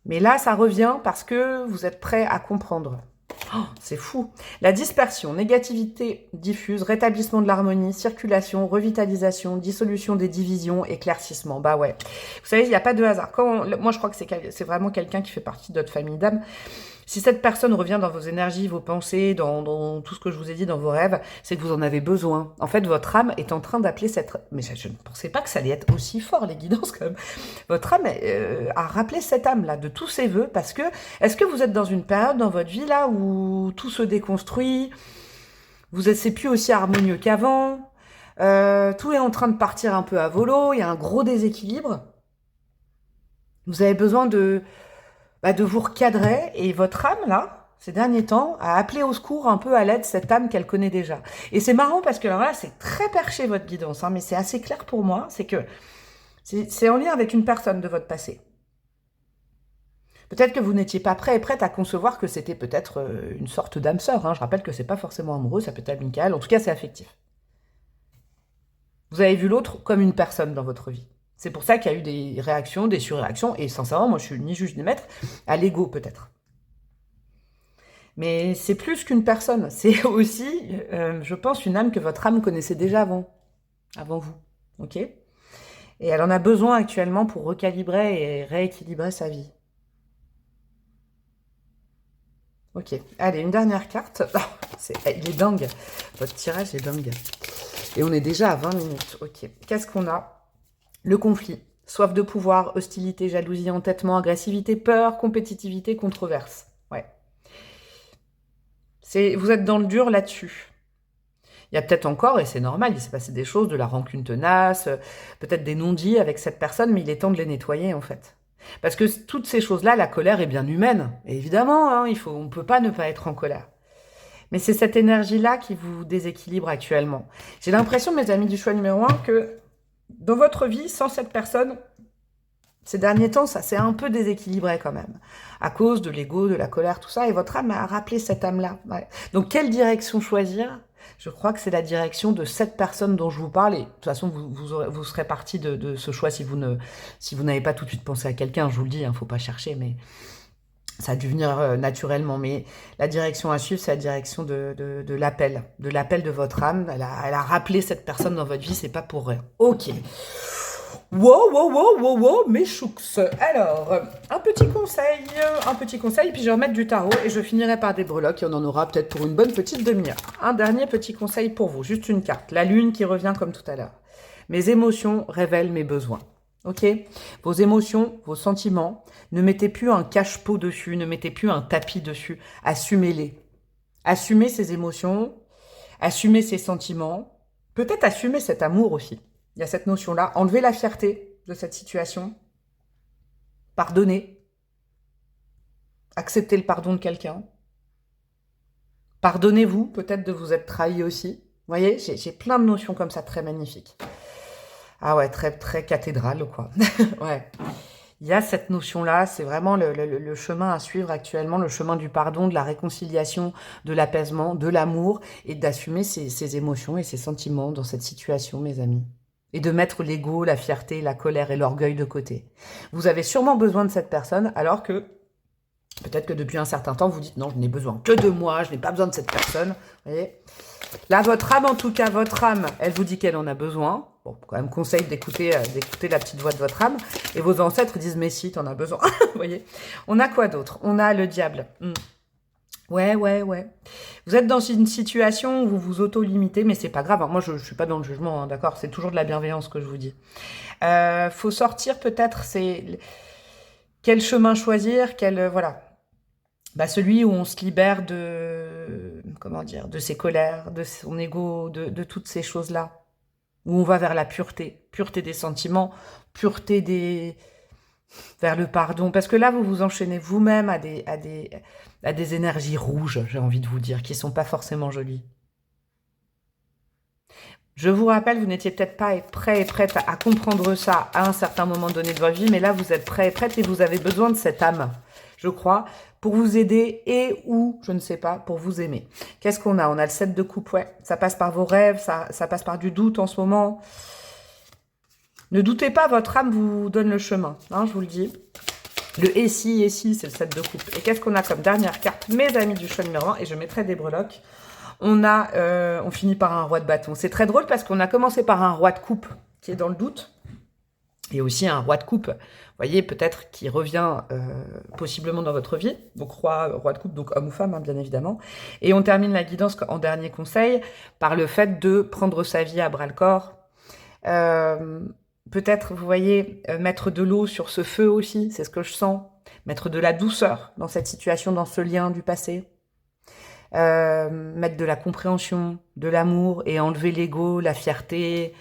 Mais là, ça revient parce que vous êtes prêt à comprendre. Oh, c'est fou. La dispersion, négativité diffuse, rétablissement de l'harmonie, circulation, revitalisation, dissolution des divisions, éclaircissement. Bah ouais. Vous savez, il n'y a pas de hasard. Moi, je crois que c'est vraiment quelqu'un qui fait partie de votre famille d'âme. Si cette personne revient dans vos énergies, vos pensées, dans tout ce que je vous ai dit, dans vos rêves, c'est que vous en avez besoin. En fait, votre âme est en train d'appeler cette... Mais je ne pensais pas que ça allait être aussi fort, les guidances, quand même. Votre âme a rappelé cette âme-là de tous ses voeux, parce que... Est-ce que vous êtes dans une période dans votre vie, là, où tout se déconstruit, c'est plus aussi harmonieux qu'avant, tout est en train de partir un peu à volo, il y a un gros déséquilibre. Vous avez besoin de vous recadrer, et votre âme, là, ces derniers temps, a appelé au secours un peu à l'aide cette âme qu'elle connaît déjà. Et c'est marrant parce que alors là, c'est très perché votre guidance, hein, mais c'est assez clair pour moi, c'est que c'est en lien avec une personne de votre passé. Peut-être que vous n'étiez pas prêt et prête à concevoir que c'était peut-être une sorte d'âme sœur. Hein. Je rappelle que c'est pas forcément amoureux, ça peut être amical, en tout cas c'est affectif. Vous avez vu l'autre comme une personne dans votre vie. C'est pour ça qu'il y a eu des réactions, des surréactions, et sincèrement, moi je suis ni juge ni maître, à l'ego peut-être. Mais c'est plus qu'une personne, c'est aussi, je pense, une âme que votre âme connaissait déjà avant vous, ok? Et elle en a besoin actuellement pour recalibrer et rééquilibrer sa vie. Ok, allez, une dernière carte. Oh, il est dingue, votre tirage est dingue. Et on est déjà à 20 minutes, ok. Qu'est-ce qu'on a? Le conflit, soif de pouvoir, hostilité, jalousie, entêtement, agressivité, peur, compétitivité, controverse. Ouais. Vous êtes dans le dur là-dessus. Il y a peut-être encore, et c'est normal, il s'est passé des choses, de la rancune tenace, peut-être des non-dits avec cette personne, mais il est temps de les nettoyer en fait. Parce que toutes ces choses-là, la colère est bien humaine. Et évidemment, hein, on ne peut pas ne pas être en colère. Mais c'est cette énergie-là qui vous déséquilibre actuellement. J'ai l'impression, mes amis du choix numéro 1, que dans votre vie, sans cette personne, ces derniers temps, ça s'est un peu déséquilibré quand même. À cause de l'ego, de la colère, tout ça. Et votre âme a rappelé cette âme-là. Ouais. Donc, quelle direction choisir? Je crois que c'est la direction de cette personne dont je vous parle. Et de toute façon, vous serez partie de ce choix si vous n'avez pas tout de suite pensé à quelqu'un. Je vous le dis, hein, faut pas chercher, mais ça a dû venir naturellement. Mais la direction à suivre, c'est la direction de l'appel. De l'appel de votre âme. Elle a rappelé cette personne dans votre vie, c'est pas pour rien. Ok. Wow, mes chouks. Alors, un petit conseil, puis je vais remettre du tarot et je finirai par des breloques et on en aura peut-être pour une bonne petite demi-heure. Un dernier petit conseil pour vous, juste une carte. La lune qui revient comme tout à l'heure. Mes émotions révèlent mes besoins. Ok? Vos émotions, vos sentiments, ne mettez plus un cache-pot dessus, ne mettez plus un tapis dessus. Assumez-les. Assumez ces émotions, assumez ces sentiments. Peut-être assumer cet amour aussi. Il y a cette notion-là. Enlever la fierté de cette situation. Pardonner. Accepter le pardon de quelqu'un. Pardonnez-vous peut-être de vous être trahi aussi. Vous voyez, j'ai plein de notions comme ça très magnifiques. Ah ouais, très, très cathédrale, quoi. Ouais. Il y a cette notion-là, c'est vraiment le chemin à suivre actuellement, le chemin du pardon, de la réconciliation, de l'apaisement, de l'amour, et d'assumer ses émotions et ses sentiments dans cette situation, mes amis. Et de mettre l'ego, la fierté, la colère et l'orgueil de côté. Vous avez sûrement besoin de cette personne, alors que peut-être que depuis un certain temps, vous dites non, je n'ai besoin que de moi, je n'ai pas besoin de cette personne. Vous voyez ? Là, votre âme, en tout cas, votre âme, elle vous dit qu'elle en a besoin. Bon, quand même, conseil d'écouter la petite voix de votre âme. Et vos ancêtres disent, mais si, t'en as besoin. Vous voyez ? On a quoi d'autre ? On a le diable. Ouais. Vous êtes dans une situation où vous vous auto-limitez, mais c'est pas grave. Moi, je suis pas dans le jugement, hein, d'accord ? C'est toujours de la bienveillance que je vous dis. Faut sortir, peut-être, c'est... Quel chemin choisir ? Voilà. Celui où on se libère de ses colères, de son ego, de toutes ces choses-là. Où on va vers la pureté des sentiments, vers le pardon. Parce que là, vous vous enchaînez vous-même à des énergies rouges, j'ai envie de vous dire, qui sont pas forcément jolies. Je vous rappelle, vous n'étiez peut-être pas prêt et prête à comprendre ça à un certain moment donné de votre vie, mais là, vous êtes prêt et prête et vous avez besoin de cette âme, je crois, pour vous aider et ou, je ne sais pas, pour vous aimer. Qu'est-ce qu'on a ? On a le 7 de coupe, ouais. Ça passe par vos rêves, ça passe par du doute en ce moment. Ne doutez pas, votre âme vous donne le chemin, hein, je vous le dis. Le et si, c'est le 7 de coupe. Et qu'est-ce qu'on a comme dernière carte, mes amis du choix numéro 1, et je mettrai des breloques. On finit par un roi de bâton. C'est très drôle parce qu'on a commencé par un roi de coupe qui est dans le doute. Et aussi un roi de coupe, vous voyez, peut-être qui revient possiblement dans votre vie. Donc roi de coupe, donc homme ou femme, hein, bien évidemment. Et on termine la guidance en dernier conseil par le fait de prendre sa vie à bras-le-corps. Peut-être, vous voyez, mettre de l'eau sur ce feu aussi, c'est ce que je sens. Mettre de la douceur dans cette situation, dans ce lien du passé. Mettre de la compréhension, de l'amour et enlever l'ego, la fierté.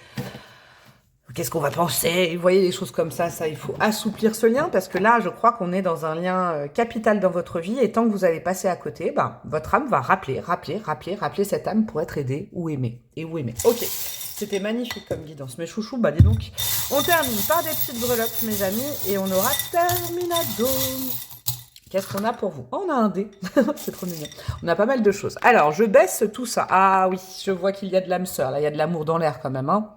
Qu'est-ce qu'on va penser ? Vous voyez, des choses comme ça, il faut assouplir ce lien parce que là, je crois qu'on est dans un lien capital dans votre vie et tant que vous allez passer à côté, votre âme va rappeler cette âme pour être aidée ou aimée. Ok, c'était magnifique comme guidance. Mes chouchous, dis donc, on termine par des petites breloques, mes amis, et on aura terminado. Qu'est-ce qu'on a pour vous ? Oh, on a un dé. C'est trop mignon. On a pas mal de choses. Alors, je baisse tout ça. Ah oui, je vois qu'il y a de l'âme sœur. Là, il y a de l'amour dans l'air quand même. Hein.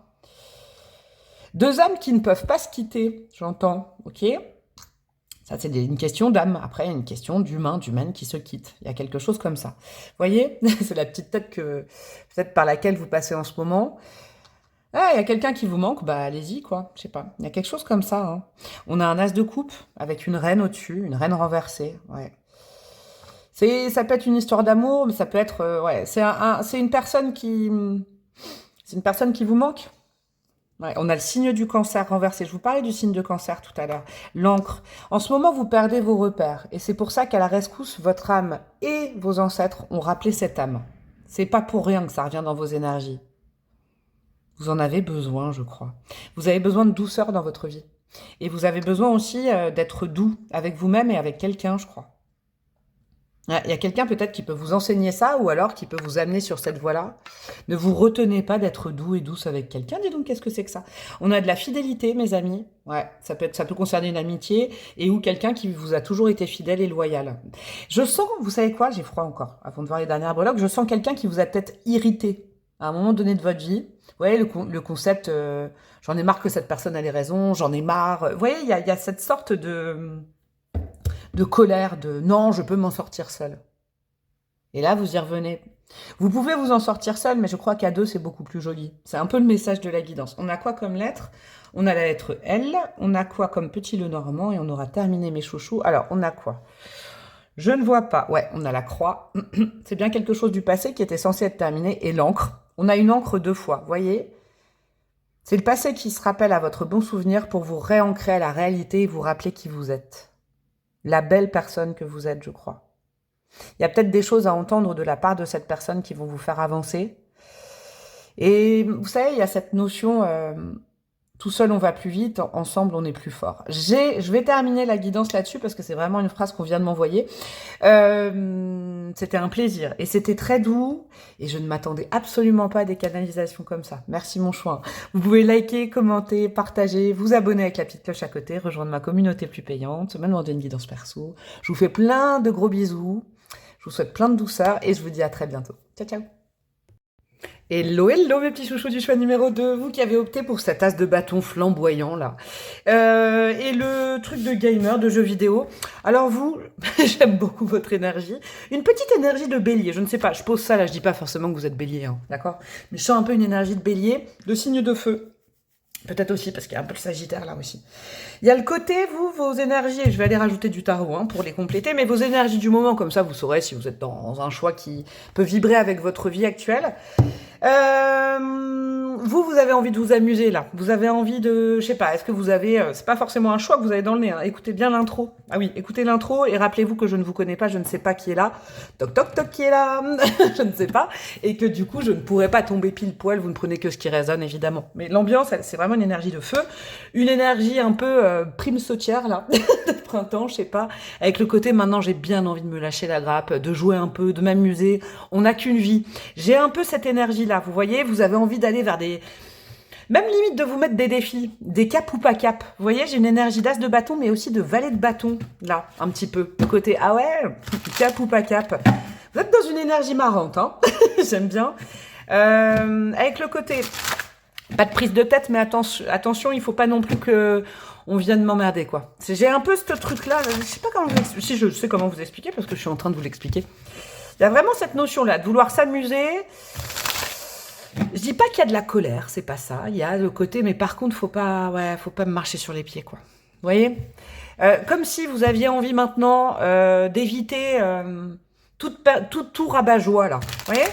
Deux âmes qui ne peuvent pas se quitter, j'entends. Ok ? Ça, c'est une question d'âme. Après, il y a une question d'humaine qui se quitte. Il y a quelque chose comme ça. Vous voyez ? C'est la petite tête peut-être par laquelle vous passez en ce moment. Ah, il y a quelqu'un qui vous manque, allez-y, quoi. Je sais pas. Il y a quelque chose comme ça. Hein. On a un as de coupe avec une reine au-dessus, une reine renversée. Ouais. Ça peut être une histoire d'amour, mais ça peut être... c'est une personne qui... C'est une personne qui vous manque. Ouais, on a le signe du cancer renversé. Je vous parlais du signe de cancer tout à l'heure. L'encre. En ce moment, vous perdez vos repères. Et c'est pour ça qu'à la rescousse, votre âme et vos ancêtres ont rappelé cette âme. C'est pas pour rien que ça revient dans vos énergies. Vous en avez besoin, je crois. Vous avez besoin de douceur dans votre vie. Et vous avez besoin aussi d'être doux avec vous-même et avec quelqu'un, je crois. Il y a quelqu'un peut-être qui peut vous enseigner ça ou alors qui peut vous amener sur cette voie-là. Ne vous retenez pas d'être doux et douce avec quelqu'un. Dis donc, qu'est-ce que c'est que ça ? On a de la fidélité, mes amis. Ouais, ça peut concerner une amitié et ou quelqu'un qui vous a toujours été fidèle et loyal. Je sens, vous savez quoi ? J'ai froid encore. Avant de voir les dernières breloques, je sens quelqu'un qui vous a peut-être irrité à un moment donné de votre vie. Vous voyez, le concept, j'en ai marre que cette personne ait les raisons, j'en ai marre. Vous voyez, il y a cette sorte de colère, de non, je peux m'en sortir seule. Et là, vous y revenez. Vous pouvez vous en sortir seul, mais je crois qu'à deux, c'est beaucoup plus joli. C'est un peu le message de la guidance. On a quoi comme lettre ? On a la lettre L, on a quoi comme petit le normand, et on aura terminé mes chouchous. Alors, on a quoi ? Je ne vois pas. Ouais, on a la croix. C'est bien quelque chose du passé qui était censé être terminé. Et l'encre. On a une encre 2 fois, vous voyez ? C'est le passé qui se rappelle à votre bon souvenir pour vous réancrer à la réalité et vous rappeler qui vous êtes. La belle personne que vous êtes, je crois. Il y a peut-être des choses à entendre de la part de cette personne qui vont vous faire avancer. Et vous savez, il y a cette notion, tout seul on va plus vite, ensemble on est plus fort. Je vais terminer la guidance là-dessus parce que c'est vraiment une phrase qu'on vient de m'envoyer. C'était un plaisir et c'était très doux et je ne m'attendais absolument pas à des canalisations comme ça. Merci mon choix. Vous pouvez liker, commenter, partager, vous abonner avec la petite cloche à côté, rejoindre ma communauté plus payante, me demander une guidance perso. Je vous fais plein de gros bisous. Je vous souhaite plein de douceur et je vous dis à très bientôt. Ciao, ciao. Hello, hello mes petits chouchous du choix numéro 2, vous qui avez opté pour cet as de bâton flamboyant là. Et le truc de gamer, de jeux vidéo. Alors vous, j'aime beaucoup votre énergie. Une petite énergie de bélier, je ne sais pas, je pose ça là, je dis pas forcément que vous êtes bélier, hein, d'accord? Mais je sens un peu une énergie de bélier, de signe de feu. Peut-être aussi, parce qu'il y a un peu le sagittaire là aussi. Il y a le côté, vous, vos énergies, et je vais aller rajouter du tarot hein, pour les compléter, mais vos énergies du moment, comme ça vous saurez si vous êtes dans un choix qui peut vibrer avec votre vie actuelle. Vous avez envie de vous amuser là. Vous avez envie de, je sais pas, est-ce que vous avez, c'est pas forcément un choix que vous avez dans le nez. Hein. Écoutez bien l'intro. Ah oui, écoutez l'intro et rappelez-vous que je ne vous connais pas, je ne sais pas qui est là. Toc toc toc qui est là. Je ne sais pas et que du coup je ne pourrais pas tomber pile poil. Vous ne prenez que ce qui résonne évidemment. Mais l'ambiance, c'est vraiment une énergie de feu, une énergie un peu prime sautière là, de printemps, je sais pas. Avec le côté maintenant j'ai bien envie de me lâcher la grappe, de jouer un peu, de m'amuser. On n'a qu'une vie. J'ai un peu cette énergie là. Vous voyez, vous avez envie d'aller vers des... Même limite de vous mettre des défis, des cap ou pas cap. Vous voyez, j'ai une énergie d'as de bâton, mais aussi de valet de bâton, là, un petit peu. Le côté, ah ouais, cap ou pas cap. Vous êtes dans une énergie marrante, hein. J'aime bien. Avec le côté, pas de prise de tête, mais attention, il faut pas non plus que on vienne m'emmerder, quoi. J'ai un peu ce truc-là, je sais pas comment vous expliquer. Si, je sais comment vous expliquer, parce que je suis en train de vous l'expliquer. Il y a vraiment cette notion-là, de vouloir s'amuser. Je dis pas qu'il y a de la colère, c'est pas ça. Il y a le côté, mais par contre, faut pas me marcher sur les pieds, quoi. Vous voyez, comme si vous aviez envie maintenant d'éviter tout rabat-joie, là. Vous voyez,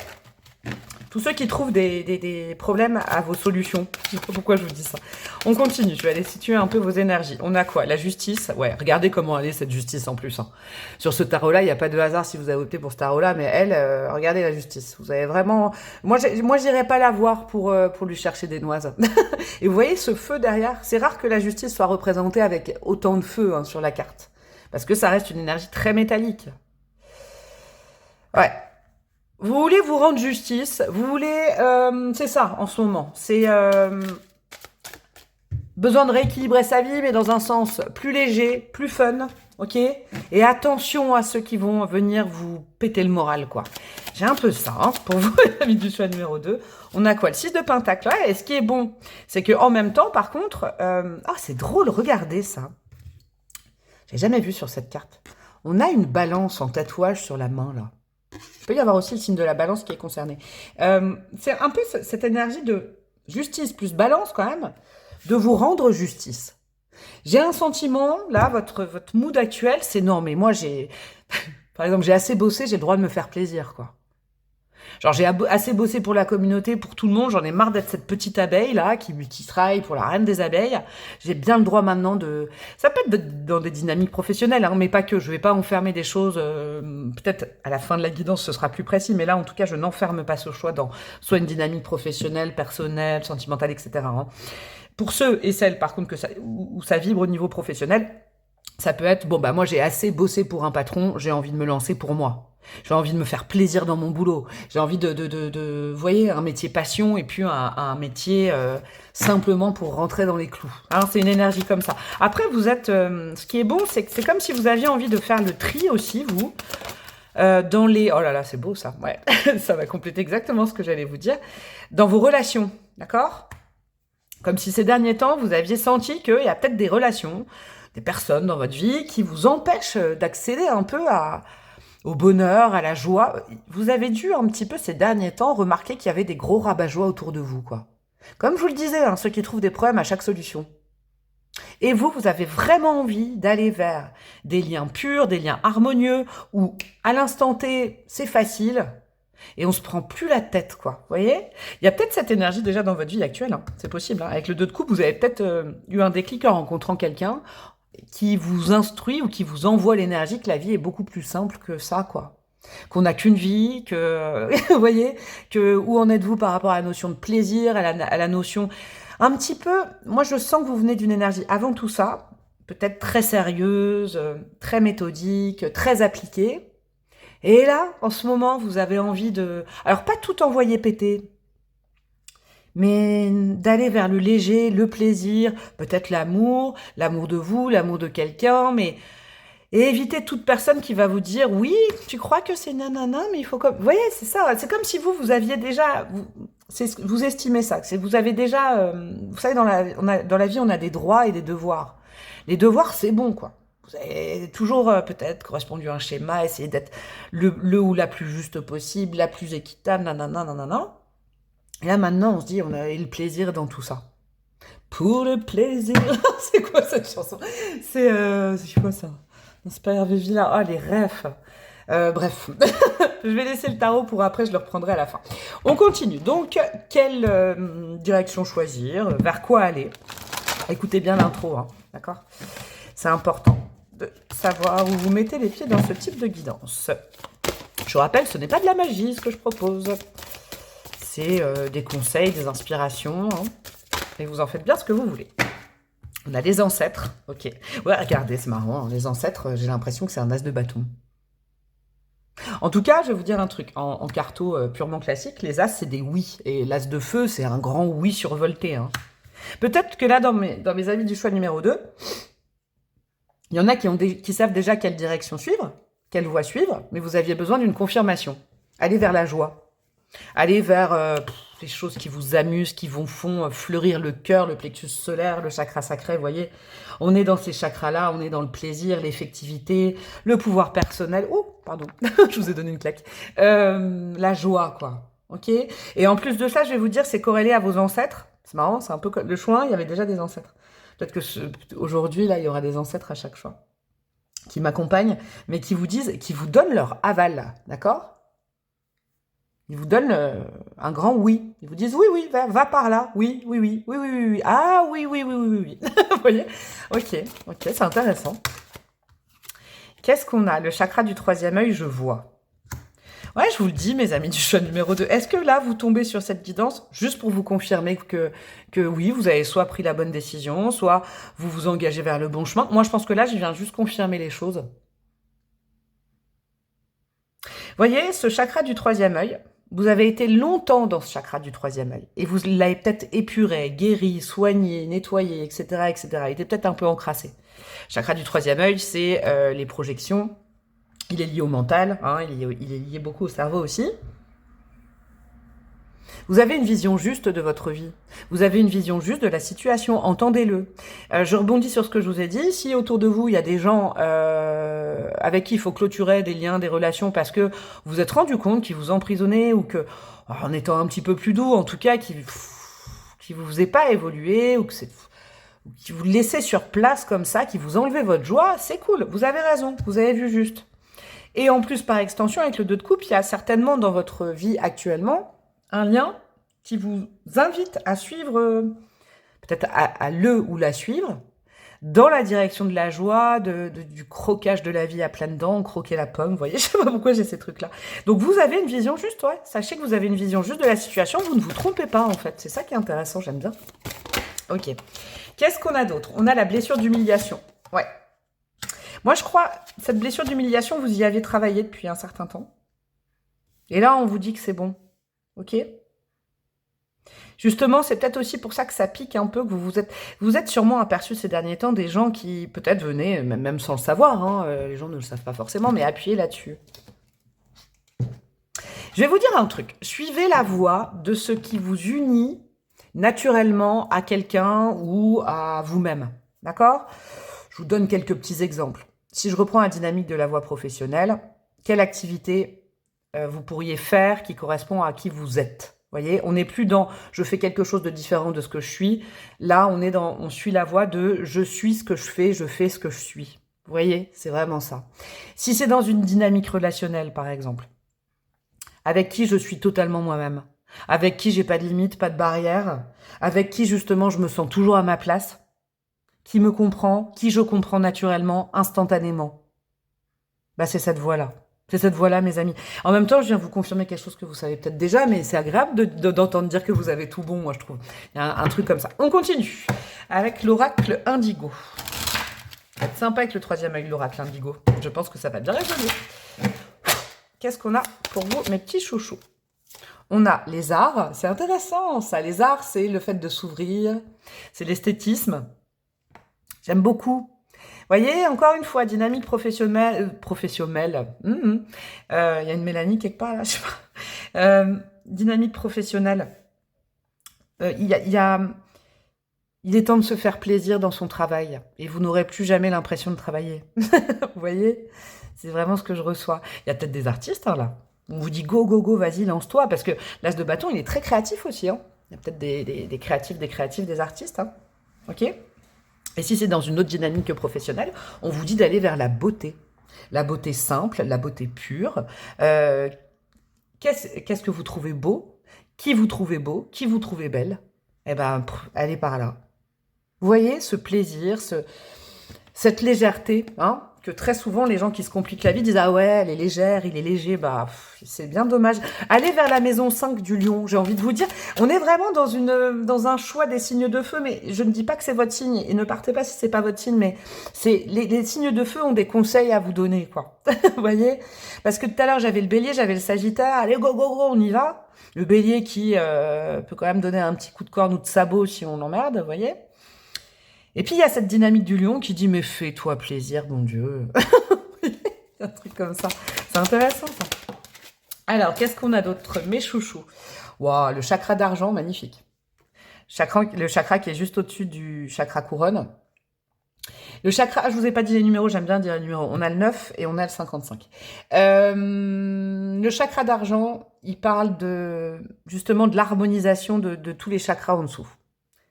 tous ceux qui trouvent des problèmes à vos solutions. Je sais pas pourquoi je vous dis ça. On continue, je vais aller situer un peu vos énergies. On a quoi? La justice. Ouais, regardez comment elle est, cette justice, en plus. Hein. Sur ce tarot-là, il n'y a pas de hasard si vous avez opté pour ce tarot-là, mais elle, regardez la justice. Vous avez vraiment... Moi, j'irais pas la voir pour lui chercher des noises. Et vous voyez ce feu derrière? C'est rare que la justice soit représentée avec autant de feu hein, sur la carte. Parce que ça reste une énergie très métallique. Ouais. Vous voulez vous rendre justice, vous voulez... c'est ça, en ce moment. C'est besoin de rééquilibrer sa vie, mais dans un sens plus léger, plus fun, ok? Et attention à ceux qui vont venir vous péter le moral, quoi. J'ai un peu ça, hein, pour vous, les amis du choix numéro 2. On a quoi? Le 6 de pentacle, là. Et ce qui est bon, c'est qu'en même temps, par contre... Ah, c'est drôle, regardez ça. J'ai jamais vu sur cette carte. On a une balance en tatouage sur la main, là. Il peut y avoir aussi le signe de la balance qui est concerné. C'est un peu cette énergie de justice plus balance quand même, de vous rendre justice. J'ai un sentiment, là, votre mood actuel, c'est non, mais moi j'ai... Par exemple, j'ai assez bossé, j'ai le droit de me faire plaisir, quoi. Genre, j'ai assez bossé pour la communauté, pour tout le monde. J'en ai marre d'être cette petite abeille, là, qui travaille pour la reine des abeilles. J'ai bien le droit maintenant de... Ça peut être dans des dynamiques professionnelles, hein, mais pas que. Je vais pas enfermer des choses... Peut-être à la fin de la guidance, ce sera plus précis. Mais là, en tout cas, je n'enferme pas ce choix dans soit une dynamique professionnelle, personnelle, sentimentale, etc. Hein. Pour ceux et celles, par contre, où ça vibre au niveau professionnel, ça peut être, bon, bah moi, j'ai assez bossé pour un patron, j'ai envie de me lancer pour moi. J'ai envie de me faire plaisir dans mon boulot. J'ai envie vous voyez, un métier passion et puis un métier simplement pour rentrer dans les clous. Hein, c'est une énergie comme ça. Après, vous êtes... ce qui est bon, c'est que c'est comme si vous aviez envie de faire le tri aussi, vous, dans les... Oh là là, c'est beau ça. Ouais, ça va compléter exactement ce que j'allais vous dire. Dans vos relations, d'accord? Comme si ces derniers temps, vous aviez senti qu'il y a peut-être des relations, des personnes dans votre vie qui vous empêchent d'accéder un peu au bonheur, à la joie. Vous avez dû un petit peu ces derniers temps remarquer qu'il y avait des gros rabat-joie autour de vous, quoi. Comme je vous le disais, hein, ceux qui trouvent des problèmes à chaque solution. Et vous avez vraiment envie d'aller vers des liens purs, des liens harmonieux, où à l'instant T, c'est facile, et on se prend plus la tête, quoi. Vous voyez? Il y a peut-être cette énergie déjà dans votre vie actuelle, hein. C'est possible. Hein. Avec le 2 de coupe, vous avez peut-être eu un déclic en rencontrant quelqu'un qui vous instruit ou qui vous envoie l'énergie que la vie est beaucoup plus simple que ça, quoi. qu'on n'a qu'une vie, que vous voyez, que où en êtes-vous par rapport à la notion de plaisir, à la notion un petit peu. Moi, je sens que vous venez d'une énergie avant tout ça, peut-être très sérieuse, très méthodique, très appliquée. Et là, en ce moment, vous avez envie de, alors pas tout envoyer péter, mais d'aller vers le léger, le plaisir, peut-être l'amour de vous, l'amour de quelqu'un, mais et éviter toute personne qui va vous dire oui, tu crois que c'est nanana, mais il faut comme, vous voyez, c'est ça, c'est comme si vous aviez déjà, vous estimez ça, c'est vous avez déjà, vous savez, dans la vie, on a des droits et des devoirs. Les devoirs, c'est bon, quoi. Vous avez toujours peut-être correspondu à un schéma, essayer d'être le ou la plus juste possible, la plus équitable, nanana, nanana. Et là, maintenant, on se dit, on a eu le plaisir dans tout ça. Pour le plaisir. C'est quoi cette chanson? C'est quoi ça? Non, c'est pas Hervé Villard. Ah, les refs. Bref, je vais laisser le tarot pour après, je le reprendrai à la fin. On continue. Donc, quelle direction choisir? Vers quoi aller? Écoutez bien l'intro, hein, d'accord? C'est important de savoir où vous mettez les pieds dans ce type de guidance. Je vous rappelle, ce n'est pas de la magie, ce que je propose. C'est des conseils, des inspirations, hein, et vous en faites bien ce que vous voulez. On a les ancêtres, ok. Ouais, regardez, c'est marrant, hein, les ancêtres, j'ai l'impression que c'est un as de bâton. En tout cas, je vais vous dire un truc, en carto purement classique, les as, c'est des oui, et l'as de feu, c'est un grand oui survolté. Hein. Peut-être que là, dans mes amis du choix numéro 2, il y en a qui savent déjà quelle direction suivre, quelle voie suivre, mais vous aviez besoin d'une confirmation. Allez vers la joie. Allez vers les choses qui vous amusent, qui vous font fleurir le cœur, le plexus solaire, le chakra sacré, vous voyez. On est dans ces chakras-là, on est dans le plaisir, l'effectivité, le pouvoir personnel. Oh, pardon, je vous ai donné une claque. La joie, quoi. Ok. Et en plus de ça, je vais vous dire, c'est corrélé à vos ancêtres. C'est marrant, c'est un peu comme le choix, il y avait déjà des ancêtres. Peut-être que aujourd'hui, là, il y aura des ancêtres à chaque choix qui m'accompagnent, mais qui vous disent, qui vous donnent leur aval, d'accord? Ils vous donnent un grand oui. Ils vous disent oui, oui, va par là. Oui, oui, oui, oui, oui, oui, oui. Ah oui, oui, oui, oui, oui. Vous voyez? Ok, ok, c'est intéressant. Qu'est-ce qu'on a? Le chakra du troisième œil, je vois. Ouais, je vous le dis, mes amis du choix numéro 2. Est-ce que là, vous tombez sur cette guidance juste pour vous confirmer que oui, vous avez soit pris la bonne décision, soit vous vous engagez vers le bon chemin? Moi, je pense que là, je viens juste confirmer les choses. Voyez, ce chakra du troisième œil, vous avez été longtemps dans ce chakra du troisième œil. Et vous l'avez peut-être épuré, guéri, soigné, nettoyé, etc., etc. Il était peut-être un peu encrassé. Chakra du troisième œil, c'est les projections. Il est lié au mental, hein, il est lié beaucoup au cerveau aussi. Vous avez une vision juste de votre vie. Vous avez une vision juste de la situation. Entendez-le. Je rebondis sur ce que je vous ai dit. Si autour de vous, il y a des gens avec qui il faut clôturer des liens, des relations, parce que vous vous êtes rendu compte qu'ils vous emprisonnaient ou que, en étant un petit peu plus doux, en tout cas, qui vous faisaient pas évoluer ou qui vous laissaient sur place comme ça, qui vous enlevaient votre joie, c'est cool. Vous avez raison. Vous avez vu juste. Et en plus, par extension, avec le 2 de coupe, il y a certainement dans votre vie actuellement un lien qui vous invite à suivre, peut-être à le ou la suivre, dans la direction de la joie, du croquage de la vie à pleines dents, croquer la pomme, vous voyez, je sais pas pourquoi j'ai ces trucs-là. Donc vous avez une vision juste, ouais, sachez que vous avez une vision juste de la situation, vous ne vous trompez pas en fait, c'est ça qui est intéressant, j'aime bien. Ok, qu'est-ce qu'on a d'autre? On a la blessure d'humiliation, ouais. Moi je crois, cette blessure d'humiliation, vous y aviez travaillé depuis un certain temps. Et là on vous dit que c'est bon. Ok. Justement, c'est peut-être aussi pour ça que ça pique un peu, que vous êtes sûrement aperçu ces derniers temps des gens qui peut-être venaient, même sans le savoir, hein, les gens ne le savent pas forcément, mais appuyer là-dessus. Je vais vous dire un truc. Suivez la voie de ce qui vous unit naturellement à quelqu'un ou à vous-même. D'accord? Je vous donne quelques petits exemples. Si je reprends la dynamique de la voie professionnelle, quelle activité vous pourriez faire qui correspond à qui vous êtes? Vous voyez, on n'est plus dans « je fais quelque chose de différent de ce que je suis ». Là, on suit la voie de « je suis ce que je fais ce que je suis ». Vous voyez, c'est vraiment ça. Si c'est dans une dynamique relationnelle, par exemple, avec qui je suis totalement moi-même, avec qui j'ai pas de limite, pas de barrière, avec qui justement je me sens toujours à ma place, qui me comprend, qui je comprends naturellement, instantanément, bah c'est cette voie-là. C'est cette voie-là, mes amis. En même temps, je viens vous confirmer quelque chose que vous savez peut-être déjà, mais c'est agréable d'entendre dire que vous avez tout bon, moi, je trouve. Il y a un truc comme ça. On continue avec l'oracle indigo. Ça va être sympa avec le 3e œil, l'oracle indigo. Je pense que ça va bien résonner. Qu'est-ce qu'on a pour vous, mes petits chouchous? On a les arts. C'est intéressant, ça. Les arts, c'est le fait de s'ouvrir. C'est l'esthétisme. J'aime beaucoup. Voyez, encore une fois, dynamique professionnelle. Il y a une Mélanie quelque part, là, je sais pas. Dynamique professionnelle. Il est temps de se faire plaisir dans son travail. Et vous n'aurez plus jamais l'impression de travailler. Vous voyez? C'est vraiment ce que je reçois. Il y a peut-être des artistes, hein, là. On vous dit go, go, go, vas-y, lance-toi. Parce que l'as de bâton, il est très créatif aussi. Hein. Il y a peut-être des créatifs, des artistes. Hein. Ok? Et si c'est dans une autre dynamique professionnelle, on vous dit d'aller vers la beauté. La beauté simple, la beauté pure. Qu'est-ce que vous trouvez beau? Qui vous trouvez beau? Qui vous trouvez belle? Eh ben, allez par là. Vous voyez ce plaisir, cette légèreté, hein, que très souvent les gens qui se compliquent la vie disent « Ah ouais, elle est légère, il est léger », bah c'est bien dommage. Allez vers la maison 5 du lion, j'ai envie de vous dire. On est vraiment dans un choix des signes de feu, mais je ne dis pas que c'est votre signe, et ne partez pas si c'est pas votre signe, mais les signes de feu ont des conseils à vous donner, quoi. Vous voyez? Parce que tout à l'heure, j'avais le bélier, j'avais le sagittaire, allez, go, go, go, on y va. Le bélier qui peut quand même donner un petit coup de corne ou de sabot si on l'emmerde, vous voyez? Et puis, il y a cette dynamique du lion qui dit « Mais fais-toi plaisir, mon Dieu !» Un truc comme ça. C'est intéressant, ça. Alors, qu'est-ce qu'on a d'autre? Mes chouchous. Waouh, le chakra d'argent, magnifique. Le chakra qui est juste au-dessus du chakra couronne. Le chakra, je vous ai pas dit les numéros, j'aime bien dire les numéros. On a le 9 et on a le 55. Le chakra d'argent, il parle justement de l'harmonisation de tous les chakras en dessous.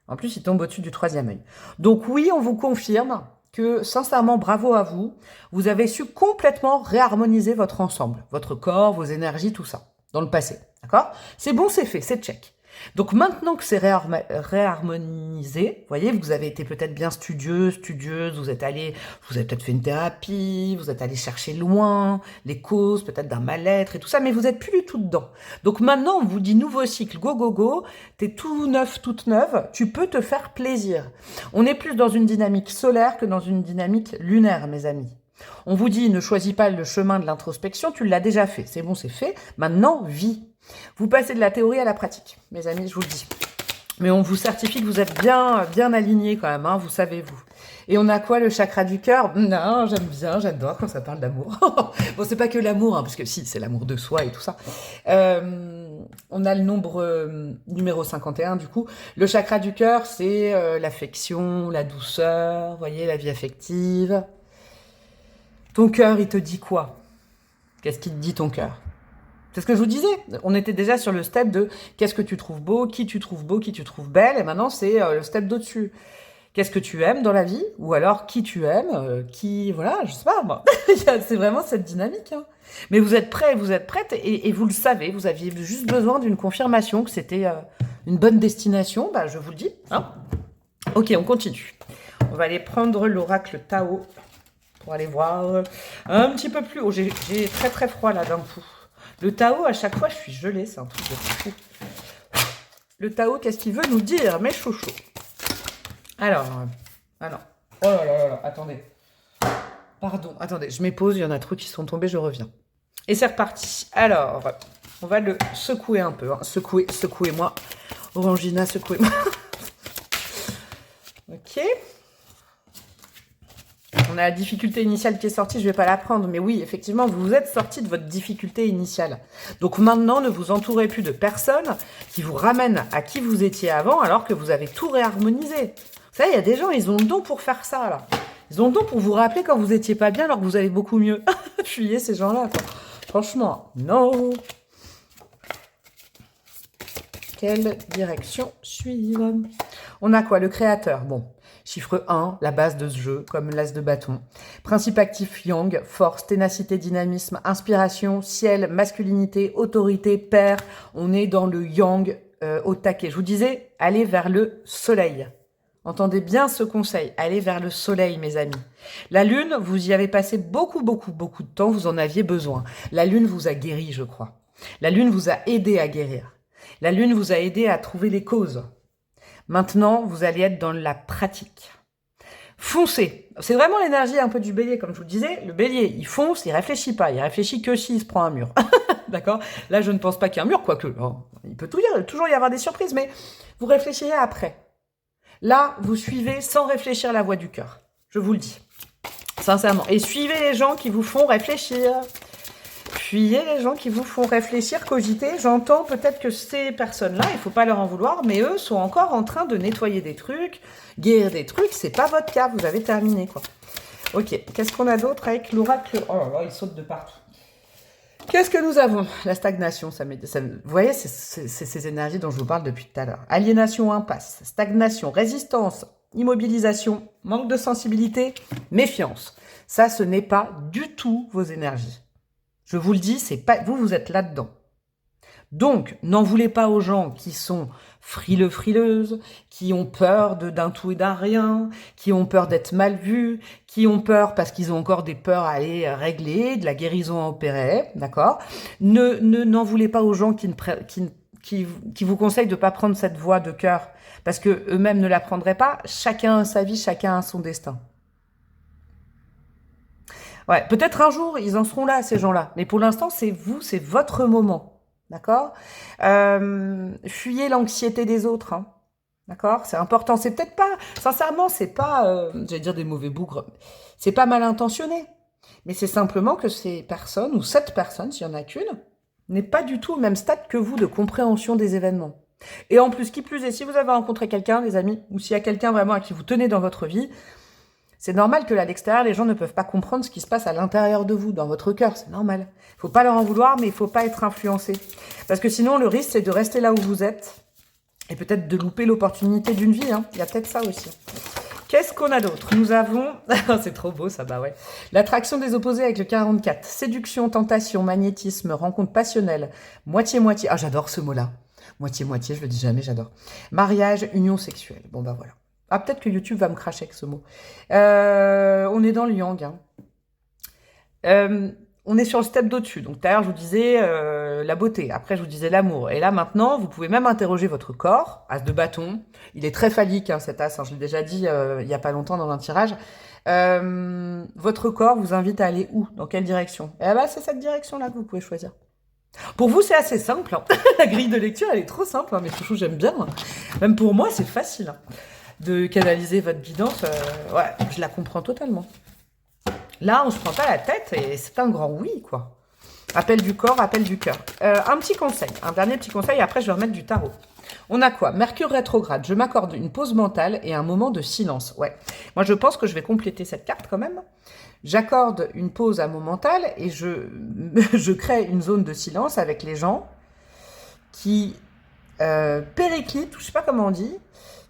En plus, il tombe au-dessus du 3e œil. Donc oui, on vous confirme que, sincèrement, bravo à vous. Vous avez su complètement réharmoniser votre ensemble, votre corps, vos énergies, tout ça, dans le passé. D'accord? C'est bon, c'est fait, c'est check. Donc maintenant que c'est réharmonisé, vous voyez, vous avez été peut-être bien studieuse, vous avez peut-être fait une thérapie, vous êtes allé chercher loin les causes peut-être d'un mal-être et tout ça, mais vous n'êtes plus du tout dedans. Donc maintenant, on vous dit nouveau cycle, go, go, go, t'es tout neuf, toute neuve, tu peux te faire plaisir. On est plus dans une dynamique solaire que dans une dynamique lunaire, mes amis. On vous dit, ne choisis pas le chemin de l'introspection, tu l'as déjà fait, c'est bon, c'est fait, maintenant, vis. Vous passez de la théorie à la pratique, mes amis, je vous le dis. Mais on vous certifie que vous êtes bien alignés quand même, hein, vous savez, vous. Et on a quoi, le chakra du cœur? Non, j'aime bien, j'adore quand ça parle d'amour. Bon, c'est pas que l'amour, hein, parce que si, c'est l'amour de soi et tout ça. On a le nombre numéro 51, du coup. Le chakra du cœur, c'est l'affection, la douceur, vous voyez, la vie affective. Ton cœur, il te dit quoi? Qu'est-ce qu'il te dit, ton cœur? C'est ce que je vous disais. On était déjà sur le step de qu'est-ce que tu trouves beau, qui tu trouves belle, et maintenant c'est le step d'au-dessus. Qu'est-ce que tu aimes dans la vie? Ou alors qui tu aimes, voilà, je sais pas, moi. C'est vraiment cette dynamique. Hein. Mais vous êtes prêts, vous êtes prêtes, et vous le savez, vous aviez juste besoin d'une confirmation que c'était une bonne destination, bah je vous le dis. Hein. Ok, on continue. On va aller prendre l'oracle Tao pour aller voir un petit peu plus haut. J'ai très très froid là d'un coup. Le Tao, à chaque fois, je suis gelée, c'est un truc de fou. Le Tao, qu'est-ce qu'il veut nous dire, mes chouchous? Alors, ah non. Oh là là là, attendez. Pardon, attendez, je m'épose, il y en a trop qui sont tombés, je reviens. Et c'est reparti. Alors, on va le secouer un peu. Hein. Secouez-moi. Orangina, secouez-moi. Ok. On a la difficulté initiale qui est sortie, je ne vais pas la prendre, mais oui, effectivement, vous êtes sorti de votre difficulté initiale. Donc maintenant, ne vous entourez plus de personnes qui vous ramènent à qui vous étiez avant, alors que vous avez tout réharmonisé. Vous savez, il y a des gens, ils ont le don pour faire ça, là. Ils ont le don pour vous rappeler quand vous n'étiez pas bien, alors que vous allez beaucoup mieux. Fuyez ces gens-là, quoi. Franchement, non. Quelle direction suivre? On a quoi? Le créateur, bon. Chiffre 1, la base de ce jeu, comme l'as de bâton. Principe actif yang, force, ténacité, dynamisme, inspiration, ciel, masculinité, autorité, père. On est dans le yang au taquet. Je vous disais, allez vers le soleil. Entendez bien ce conseil, allez vers le soleil, mes amis. La lune, vous y avez passé beaucoup de temps, vous en aviez besoin. La lune vous a guéri, je crois. La lune vous a aidé à guérir. La lune vous a aidé à trouver les causes. Maintenant, vous allez être dans la pratique. Foncez. C'est vraiment l'énergie un peu du bélier, comme je vous le disais. Le bélier, il fonce, il réfléchit pas. Il réfléchit que s'il se prend un mur. D'accord? Là, je ne pense pas qu'il y ait un mur, quoique. Oh, il peut toujours y avoir des surprises, mais vous réfléchirez après. Là, vous suivez sans réfléchir la voie du cœur. Je vous le dis. Sincèrement. Et suivez les gens qui vous font réfléchir. Fuyez les gens qui vous font réfléchir, cogiter. J'entends peut-être que ces personnes-là, il ne faut pas leur en vouloir, mais eux sont encore en train de nettoyer des trucs, guérir des trucs. C'est pas votre cas, vous avez terminé, quoi. Ok, qu'est-ce qu'on a d'autre avec l'oracle? Oh là là, il saute de partout. Qu'est-ce que nous avons? La stagnation, vous voyez, c'est ces énergies dont je vous parle depuis tout à l'heure. Aliénation, impasse, stagnation, résistance, immobilisation, manque de sensibilité, méfiance. Ça, ce n'est pas du tout vos énergies. Je vous le dis, c'est pas vous êtes là-dedans. Donc, n'en voulez pas aux gens qui sont frileux, frileuses, qui ont peur d'un tout et d'un rien, qui ont peur d'être mal vus, qui ont peur parce qu'ils ont encore des peurs à aller régler, de la guérison à opérer, d'accord? N'en voulez pas aux gens qui vous conseillent de ne pas prendre cette voie de cœur, parce que eux-mêmes ne la prendraient pas. Chacun a sa vie, chacun a son destin. Ouais, peut-être un jour, ils en seront là, ces gens-là. Mais pour l'instant, c'est vous, c'est votre moment. D'accord? Fuyez l'anxiété des autres. Hein. D'accord? C'est important. C'est peut-être pas, sincèrement, c'est pas, j'allais dire des mauvais bougres. C'est pas mal intentionné. Mais c'est simplement que ces personnes, ou cette personne, s'il y en a qu'une, n'est pas du tout au même stade que vous de compréhension des événements. Et en plus, qui plus est, si vous avez rencontré quelqu'un, les amis, ou s'il y a quelqu'un vraiment à qui vous tenez dans votre vie, c'est normal que là, à l'extérieur, les gens ne peuvent pas comprendre ce qui se passe à l'intérieur de vous, dans votre cœur. C'est normal. Il ne faut pas leur en vouloir, mais il ne faut pas être influencé. Parce que sinon, le risque, c'est de rester là où vous êtes et peut-être de louper l'opportunité d'une vie. Hein. Il y a peut-être ça aussi. Qu'est-ce qu'on a d'autre? Nous avons... c'est trop beau, ça, bah ouais. L'attraction des opposés avec le 44. Séduction, tentation, magnétisme, rencontre passionnelle, moitié-moitié. Ah, j'adore ce mot-là. Moitié-moitié, je le dis jamais, j'adore. Mariage, union sexuelle. Bon, bah voilà. Ah, peut-être que YouTube va me cracher avec ce mot. On est dans le yang. Hein. On est sur le step d'au-dessus. Donc, tout à l'heure, je vous disais la beauté. Après, je vous disais l'amour. Et là, maintenant, vous pouvez même interroger votre corps. As de bâton. Il est très phallique, hein, cet as. Hein, je l'ai déjà dit il n'y a pas longtemps dans un tirage. Votre corps vous invite à aller où? Dans quelle direction? Eh ben, c'est cette direction-là que vous pouvez choisir. Pour vous, c'est assez simple. Hein. La grille de lecture, elle est trop simple. Hein, mes chouchous, j'aime bien. Hein. Même pour moi, c'est facile. Hein. De canaliser votre guidance, ouais, je la comprends totalement. Là, on se prend pas la tête et c'est un grand oui, quoi. Appel du corps, appel du cœur. Un petit conseil, un dernier petit conseil, et après je vais remettre du tarot. On a quoi? Mercure rétrograde. Je m'accorde une pause mentale et un moment de silence. Ouais. Moi, je pense que je vais compléter cette carte quand même. J'accorde une pause à mon mental et je crée une zone de silence avec les gens qui périclitent, je sais pas comment on dit,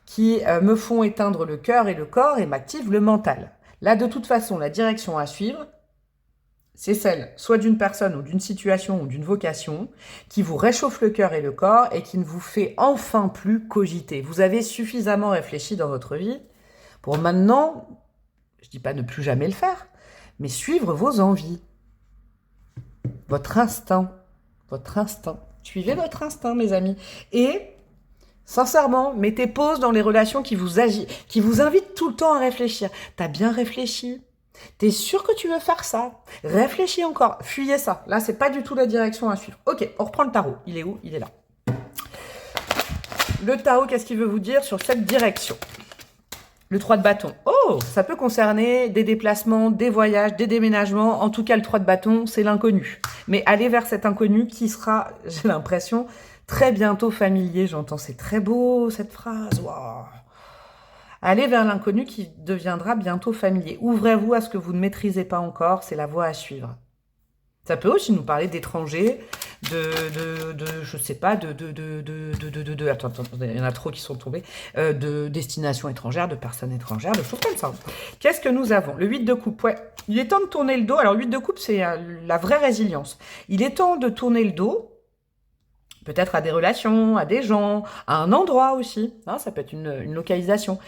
qui me font éteindre le cœur et le corps et m'activent le mental. Là, de toute façon, la direction à suivre, c'est celle soit d'une personne ou d'une situation ou d'une vocation qui vous réchauffe le cœur et le corps et qui ne vous fait enfin plus cogiter. Vous avez suffisamment réfléchi dans votre vie pour maintenant, je dis pas ne plus jamais le faire, mais suivre vos envies. Votre instinct. Votre instinct. Suivez votre instinct, mes amis. Et sincèrement, mettez pause dans les relations qui vous invitent tout le temps à réfléchir. T'as bien réfléchi? T'es sûr que tu veux faire ça? Réfléchis encore. Fuyez ça. Là, c'est pas du tout la direction à suivre. Ok, on reprend le tarot. Il est où? Il est là. Le tarot, qu'est-ce qu'il veut vous dire sur cette direction? Le 3 de bâton. Oh, ça peut concerner des déplacements, des voyages, des déménagements. En tout cas, le 3 de bâton, c'est l'inconnu. Mais allez vers cet inconnu qui sera, j'ai l'impression, très bientôt familier. J'entends, c'est très beau cette phrase. Wow. Allez vers l'inconnu qui deviendra bientôt familier. Ouvrez-vous à ce que vous ne maîtrisez pas encore. C'est la voie à suivre. Ça peut aussi nous parler d'étrangers, je sais pas, attends, il y en a trop qui sont tombés, de destinations étrangères, de personnes étrangères, de choses comme ça. Qu'est-ce que nous avons? Le 8 de coupe, ouais. Il est temps de tourner le dos. Alors, le 8 de coupe, c'est la vraie résilience. Il est temps de tourner le dos Peut-être à des relations, à des gens, à un endroit aussi, hein, ça peut être une localisation,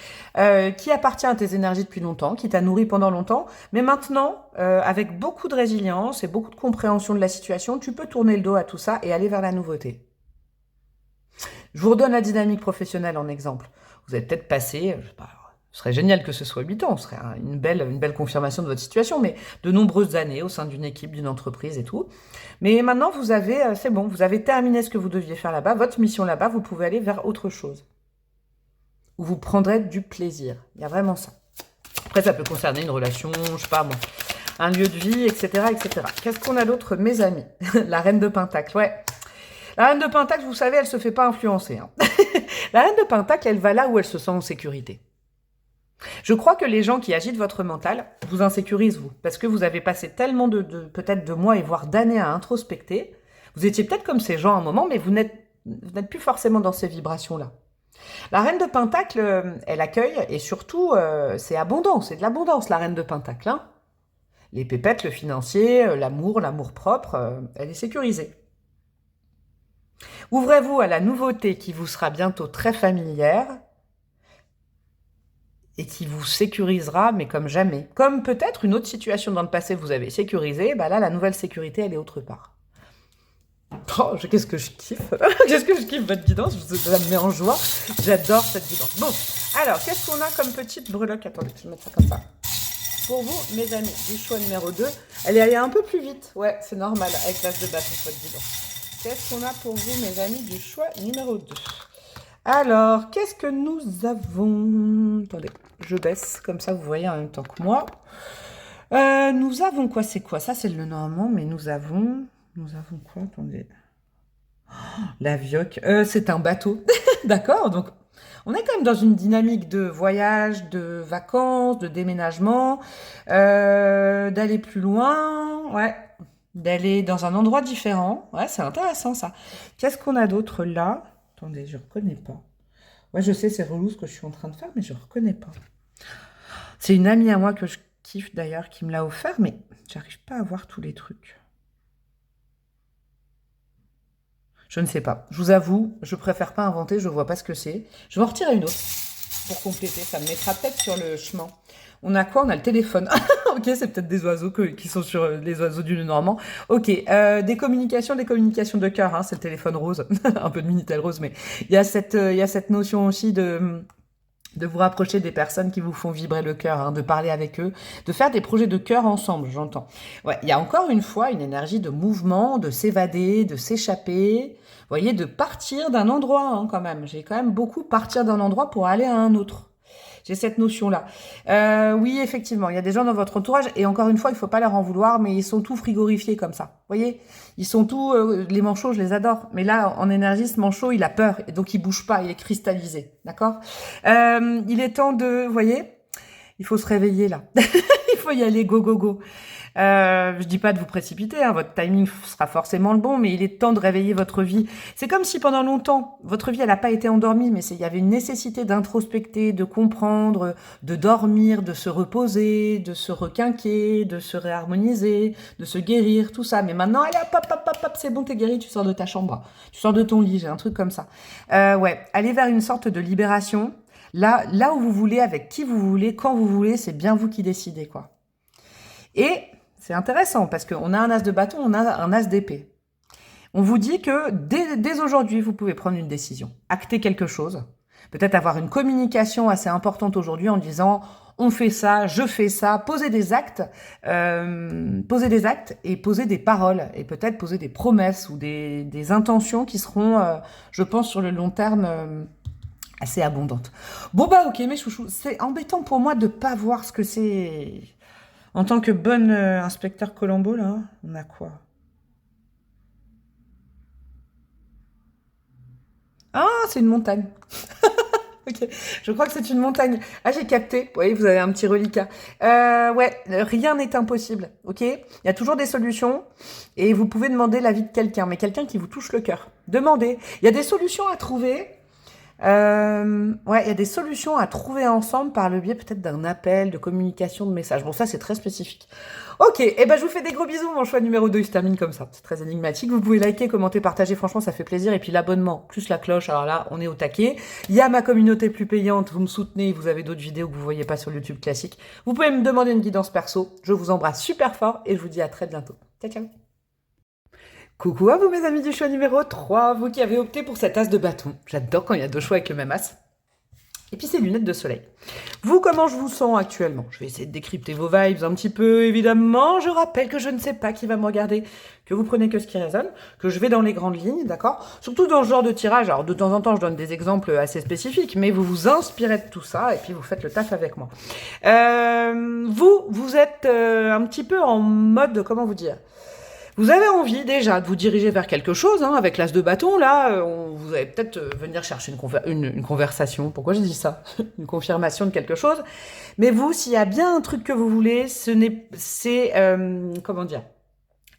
qui appartient à tes énergies depuis longtemps, qui t'a nourri pendant longtemps, mais maintenant, avec beaucoup de résilience et beaucoup de compréhension de la situation, tu peux tourner le dos à tout ça et aller vers la nouveauté. Je vous redonne la dynamique professionnelle en exemple. Vous avez peut-être passé, je sais pas, ce serait génial que ce soit 8 ans, ce serait une belle confirmation de votre situation, mais de nombreuses années au sein d'une équipe, d'une entreprise et tout. Mais maintenant, vous avez, c'est bon, vous avez terminé ce que vous deviez faire là-bas, votre mission là-bas, vous pouvez aller vers autre chose. Où vous prendrez du plaisir. Il y a vraiment ça. Après, ça peut concerner une relation, je sais pas moi, un lieu de vie, etc., etc. Qu'est-ce qu'on a d'autre, mes amis? La reine de Pentacle, ouais. La reine de Pentacle, vous savez, elle se fait pas influencer. Hein. La reine de Pentacle, elle va là où elle se sent en sécurité. Je crois que les gens qui agitent votre mental vous insécurisent, vous, parce que vous avez passé tellement peut-être de mois et voire d'années à introspecter. Vous étiez peut-être comme ces gens à un moment, mais vous n'êtes plus forcément dans ces vibrations-là. La reine de Pentacle, elle accueille, et surtout, c'est abondant, c'est de l'abondance, la reine de Pentacle. Hein. Les pépettes, le financier, l'amour-propre, elle est sécurisée. Ouvrez-vous à la nouveauté qui vous sera bientôt très familière, et qui vous sécurisera, mais comme jamais. Comme peut-être une autre situation dans le passé vous avez sécurisé, bah là, la nouvelle sécurité, elle est autre part. Oh, qu'est-ce que je kiffe. Qu'est-ce que je kiffe votre guidance, ça me met en joie. J'adore cette guidance. Bon, alors, qu'est-ce qu'on a comme petite breloque? Attendez, je vais mettre ça comme ça. Pour vous, mes amis, du choix numéro 2, elle est allée un peu plus vite. Ouais, c'est normal, avec l'as de bâton, votre guidance. Qu'est-ce qu'on a pour vous, mes amis, du choix numéro 2? Alors, qu'est-ce que nous avons? Attendez, je baisse, comme ça vous voyez en même temps que moi. Nous avons quoi? C'est quoi? Ça, c'est le normand, mais nous avons quoi? Attendez. La vioque. C'est un bateau. D'accord, donc on est quand même dans une dynamique de voyage, de vacances, de déménagement, d'aller plus loin, ouais, d'aller dans un endroit différent. Ouais, c'est intéressant ça. Qu'est-ce qu'on a d'autre là? Attendez, je reconnais pas. Ouais, je sais, c'est relou ce que je suis en train de faire, mais je reconnais pas. C'est une amie à moi que je kiffe d'ailleurs qui me l'a offert, mais j'arrive pas à voir tous les trucs. Je ne sais pas. Je vous avoue, je préfère pas inventer, je vois pas ce que c'est. Je vais en retirer une autre pour compléter. Ça me mettra peut-être sur le chemin. On a quoi? On a le téléphone. Ok, c'est peut-être des oiseaux qui sont sur les oiseaux du Normand. Ok, des communications de cœur. Hein, c'est le téléphone rose. Un peu de Minitel rose, mais il y a cette notion aussi de vous rapprocher des personnes qui vous font vibrer le cœur, hein, de parler avec eux, de faire des projets de cœur ensemble, j'entends. Ouais, il y a encore une fois une énergie de mouvement, de s'évader, de s'échapper, vous voyez, de partir d'un endroit hein, quand même. J'ai quand même beaucoup partir d'un endroit pour aller à un autre. J'ai cette notion-là. Oui, effectivement, il y a des gens dans votre entourage, et encore une fois, il ne faut pas leur en vouloir, mais ils sont tout frigorifiés comme ça. Vous voyez, ils sont tous... les manchots, je les adore. Mais là, en énergie, ce manchot, il a peur, et donc il bouge pas, il est cristallisé. D'accord Il est temps de... Vous voyez, il faut se réveiller là. Il faut y aller, go, go, go. Je dis pas de vous précipiter, hein, votre timing sera forcément le bon, mais il est temps de réveiller votre vie. C'est comme si pendant longtemps, votre vie, elle n'a pas été endormie, mais il y avait une nécessité d'introspecter, de comprendre, de dormir, de se reposer, de se requinquer, de se réharmoniser, de se guérir, tout ça. Mais maintenant, allez, hop, hop, hop, hop, c'est bon, t'es guéri, tu sors de ta chambre, tu sors de ton lit, j'ai un truc comme ça. Ouais, allez vers une sorte de libération. Là où vous voulez, avec qui vous voulez, quand vous voulez, c'est bien vous qui décidez, quoi. Et c'est intéressant parce qu'on a un as de bâton, on a un as d'épée. On vous dit que dès aujourd'hui, vous pouvez prendre une décision, acter quelque chose, peut-être avoir une communication assez importante aujourd'hui en disant on fait ça, je fais ça, poser des actes et poser des paroles et peut-être poser des promesses ou des intentions qui seront, je pense, sur le long terme assez abondantes. Bon bah ok mes chouchous, c'est embêtant pour moi de pas voir ce que c'est... En tant que bonne inspecteur Colombo, là, on a quoi? Ah, c'est une montagne. Ok, je crois que c'est une montagne. Ah, j'ai capté. Vous voyez, vous avez un petit reliquat. Ouais, rien n'est impossible, ok? Il y a toujours des solutions et vous pouvez demander l'avis de quelqu'un, mais quelqu'un qui vous touche le cœur. Demandez. Il y a des solutions à trouver. Ouais, il y a des solutions à trouver ensemble par le biais peut-être d'un appel, de communication, de message. Bon, ça, c'est très spécifique. Ok, et ben je vous fais des gros bisous. Mon choix numéro 2, il se termine comme ça. C'est très énigmatique. Vous pouvez liker, commenter, partager. Franchement, ça fait plaisir. Et puis l'abonnement, plus la cloche. Alors là, on est au taquet. Il y a ma communauté plus payante. Vous me soutenez. Vous avez d'autres vidéos que vous voyez pas sur YouTube classique. Vous pouvez me demander une guidance perso. Je vous embrasse super fort et je vous dis à très bientôt. Ciao, ciao. Coucou à vous mes amis du choix numéro 3, vous qui avez opté pour cette as de bâton. J'adore quand il y a deux choix avec le même as. Et puis ces lunettes de soleil. Vous, comment je vous sens actuellement? Je vais essayer de décrypter vos vibes un petit peu, évidemment. Je rappelle que je ne sais pas qui va me regarder, que vous prenez que ce qui résonne, que je vais dans les grandes lignes, d'accord? Surtout dans ce genre de tirage. Alors de temps en temps, je donne des exemples assez spécifiques, mais vous vous inspirez de tout ça et puis vous faites le taf avec moi. Vous êtes un petit peu en mode, comment vous dire? Vous avez envie déjà de vous diriger vers quelque chose, hein, avec l'as de bâton, là, vous allez peut-être venir chercher une conversation. Pourquoi je dis ça? Une confirmation de quelque chose. Mais vous, s'il y a bien un truc que vous voulez, c'est, comment dire?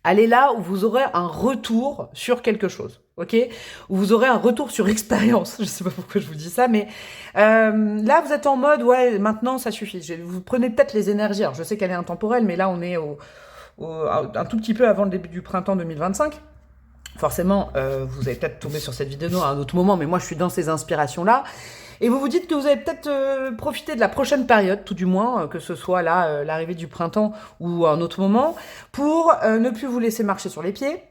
Allez là où vous aurez un retour sur quelque chose, ok? Où vous aurez un retour sur expérience. Je sais pas pourquoi je vous dis ça, mais là, vous êtes en mode, ouais, maintenant, ça suffit. Vous prenez peut-être les énergies. Alors, je sais qu'elle est intemporelle, mais là, on est un tout petit peu avant le début du printemps 2025. Forcément, vous allez peut-être tomber sur cette vidéo à un autre moment, mais moi je suis dans ces inspirations-là. Et vous vous dites que vous allez peut-être profiter de la prochaine période, tout du moins, que ce soit là, l'arrivée du printemps ou un autre moment, pour ne plus vous laisser marcher sur les pieds,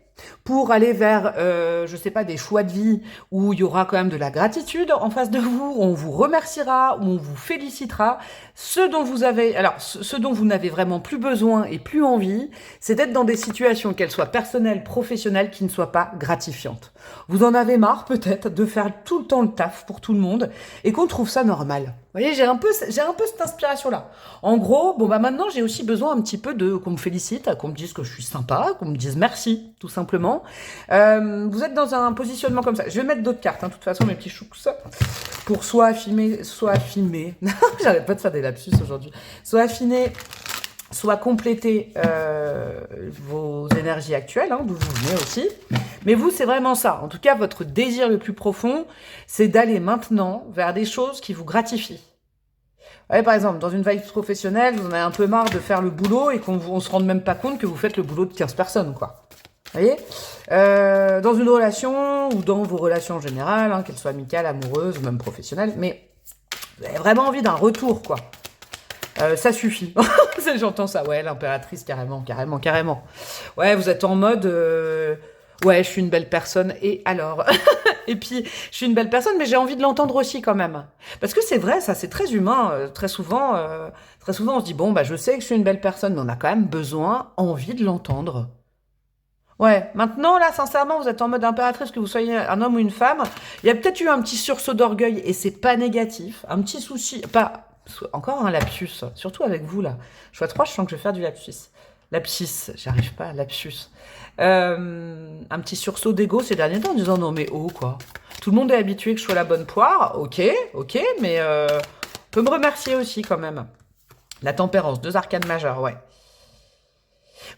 pour aller vers, je sais pas, des choix de vie où il y aura quand même de la gratitude en face de vous, où on vous remerciera, où on vous félicitera. Ce dont vous n'avez vraiment plus besoin et plus envie, c'est d'être dans des situations, qu'elles soient personnelles, professionnelles, qui ne soient pas gratifiantes. Vous en avez marre peut-être de faire tout le temps le taf pour tout le monde et qu'on trouve ça normal. Vous voyez, j'ai un peu cette inspiration-là. En gros, bon bah maintenant j'ai aussi besoin un petit peu de qu'on me félicite, qu'on me dise que je suis sympa, qu'on me dise merci, tout simplement. Vous êtes dans un positionnement comme ça. Je vais mettre d'autres cartes, hein, de toute façon, mes petits chouks, pour soit affiner. J'arrête pas de faire des lapsus aujourd'hui. Soit affiner, soit compléter vos énergies actuelles, hein, d'où vous venez aussi. Mais vous, c'est vraiment ça. En tout cas, votre désir le plus profond, c'est d'aller maintenant vers des choses qui vous gratifient. Ouais, par exemple, dans une vibe professionnelle, vous en avez un peu marre de faire le boulot et qu'on se rende même pas compte que vous faites le boulot de 15 personnes, quoi. Vous voyez, dans une relation ou dans vos relations en général, hein, qu'elles soient amicales, amoureuses ou même professionnelles, mais vous avez vraiment envie d'un retour, quoi. Ça suffit. J'entends ça. Ouais, l'impératrice, carrément. Ouais, vous êtes en mode... ouais, je suis une belle personne. Et alors? Et puis, je suis une belle personne, mais j'ai envie de l'entendre aussi quand même. Parce que c'est vrai, ça, c'est très humain. Très souvent, on se dit, bon, bah, je sais que je suis une belle personne, mais on a quand même envie de l'entendre. Ouais, maintenant, là, sincèrement, vous êtes en mode impératrice, que vous soyez un homme ou une femme. Il y a peut-être eu un petit sursaut d'orgueil, et c'est pas négatif. Un petit souci, pas... Encore un lapsus, surtout avec vous, là. Choix 3, je sens que je vais faire du lapsus. Lapsus, j'arrive pas, lapsus. Un petit sursaut d'ego ces derniers temps en disant non mais oh quoi. Tout le monde est habitué que je sois la bonne poire, ok, mais on peut me remercier aussi quand même. La tempérance, 2 arcanes majeures, ouais.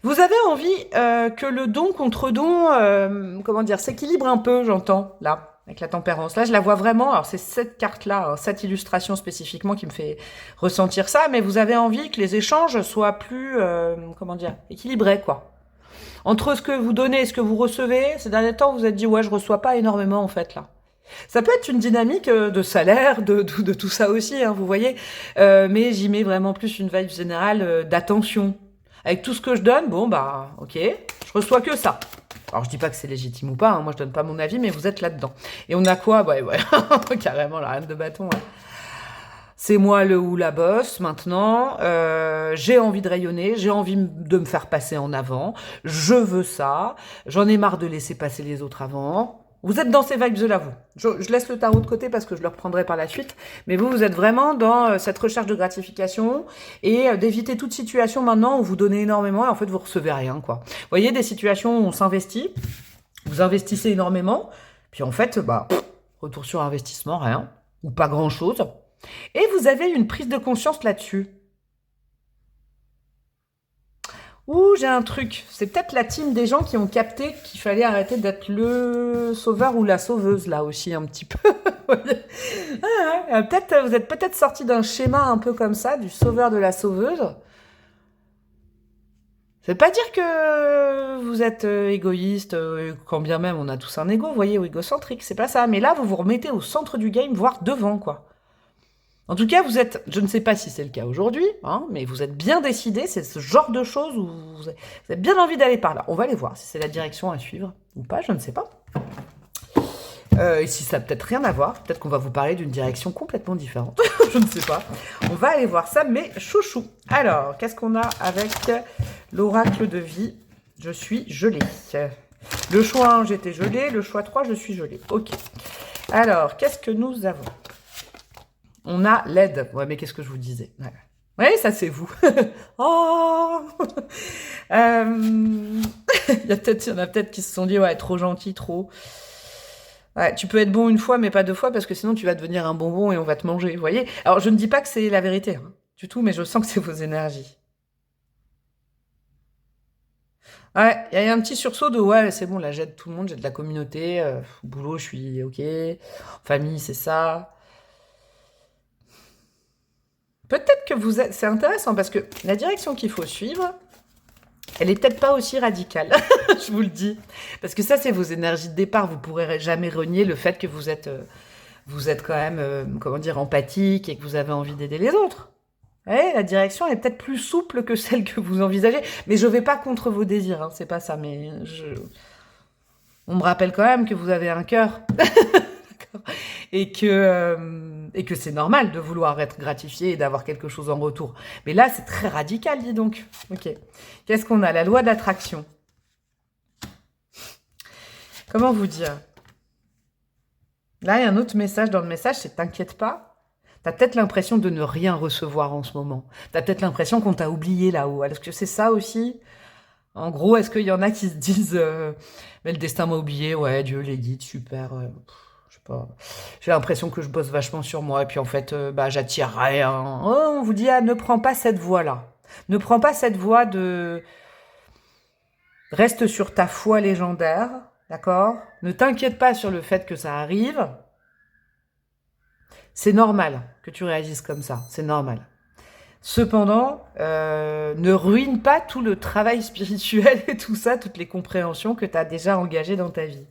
Vous avez envie que le don contre don, comment dire, s'équilibre un peu, j'entends, là, avec la tempérance. Là, je la vois vraiment, alors c'est cette carte-là, hein, cette illustration spécifiquement qui me fait ressentir ça, mais vous avez envie que les échanges soient plus, comment dire, équilibrés, quoi. Entre ce que vous donnez et ce que vous recevez, ces derniers temps, vous vous êtes dit, ouais, je reçois pas énormément, en fait, là. Ça peut être une dynamique de salaire, de tout ça aussi, hein, vous voyez, mais j'y mets vraiment plus une vibe générale d'attention. Avec tout ce que je donne, bon, bah, ok, je reçois que ça. Alors, je dis pas que c'est légitime ou pas, hein, moi je donne pas mon avis, mais vous êtes là-dedans. Et on a quoi? Ouais, carrément, la reine de bâton. Ouais. C'est moi le ou la boss, maintenant. J'ai envie de rayonner, j'ai envie de me faire passer en avant. Je veux ça. J'en ai marre de laisser passer les autres avant. Vous êtes dans ces vibes-là, vous. Je laisse le tarot de côté parce que je le reprendrai par la suite. Mais vous êtes vraiment dans cette recherche de gratification et d'éviter toute situation maintenant où vous donnez énormément et en fait vous recevez rien, quoi. Vous voyez, des situations où on s'investit, vous investissez énormément, puis en fait, bah, retour sur investissement, rien, ou pas grand-chose. Et vous avez une prise de conscience là-dessus. Ouh, j'ai un truc. C'est peut-être la team des gens qui ont capté qu'il fallait arrêter d'être le sauveur ou la sauveuse, là aussi, un petit peu. Peut-être, vous êtes peut-être sorti d'un schéma un peu comme ça, du sauveur de la sauveuse. Ça veut pas dire que vous êtes égoïste, quand bien même on a tous un ego, vous voyez, ou égocentrique, c'est pas ça. Mais là, vous vous remettez au centre du game, voire devant, quoi. En tout cas, vous êtes, je ne sais pas si c'est le cas aujourd'hui, hein, mais vous êtes bien décidé, c'est ce genre de choses où vous avez bien envie d'aller par là. On va aller voir si c'est la direction à suivre ou pas, je ne sais pas. Et si ça n'a peut-être rien à voir, peut-être qu'on va vous parler d'une direction complètement différente, je ne sais pas. On va aller voir ça, mais chouchou. Alors, qu'est-ce qu'on a avec l'oracle de vie? Je suis gelée. Le choix 1, j'étais gelée, le choix 3, je suis gelée. Ok. Alors, qu'est-ce que nous avons? On a l'aide. Ouais, mais qu'est-ce que je vous disais? Ouais. Oui, ça c'est vous. Oh il y en a peut-être qui se sont dit, ouais, trop gentil, trop. Ouais, tu peux être bon une fois, mais pas deux fois, parce que sinon tu vas devenir un bonbon et on va te manger, vous voyez? Alors, je ne dis pas que c'est la vérité, hein, du tout, mais je sens que c'est vos énergies. Ouais, il y a un petit sursaut de, ouais, c'est bon, là, j'aide tout le monde, j'aide la communauté, au boulot, je suis OK, famille, c'est ça. Peut-être que vous êtes... C'est intéressant, parce que la direction qu'il faut suivre, elle est peut-être pas aussi radicale, je vous le dis. Parce que ça, c'est vos énergies de départ. Vous pourrez jamais renier le fait que vous êtes quand même, comment dire, empathique et que vous avez envie d'aider les autres. Ouais, la direction est peut-être plus souple que celle que vous envisagez. Mais je vais pas contre vos désirs, hein, c'est pas ça. Mais on me rappelle quand même que vous avez un cœur. et que c'est normal de vouloir être gratifié et d'avoir quelque chose en retour. Mais là, c'est très radical, dis donc. Ok. Qu'est-ce qu'on a? La loi d'attraction. Comment vous dire? Là, il y a un autre message dans le message, c'est t'inquiète pas. T'as peut-être l'impression de ne rien recevoir en ce moment. T'as peut-être l'impression qu'on t'a oublié là-haut. Est-ce que c'est ça aussi? En gros, est-ce qu'il y en a qui se disent mais le destin m'a oublié, ouais, Dieu, les guides, super. Je sais pas. J'ai l'impression que je bosse vachement sur moi et puis en fait, bah, j'attire rien. Oh, on vous dit, ah, ne prends pas cette voie-là. Ne prends pas cette voie de... Reste sur ta foi légendaire, d'accord? Ne t'inquiète pas sur le fait que ça arrive. C'est normal que tu réagisses comme ça, c'est normal. Cependant, ne ruine pas tout le travail spirituel et tout ça, toutes les compréhensions que tu as déjà engagées dans ta vie.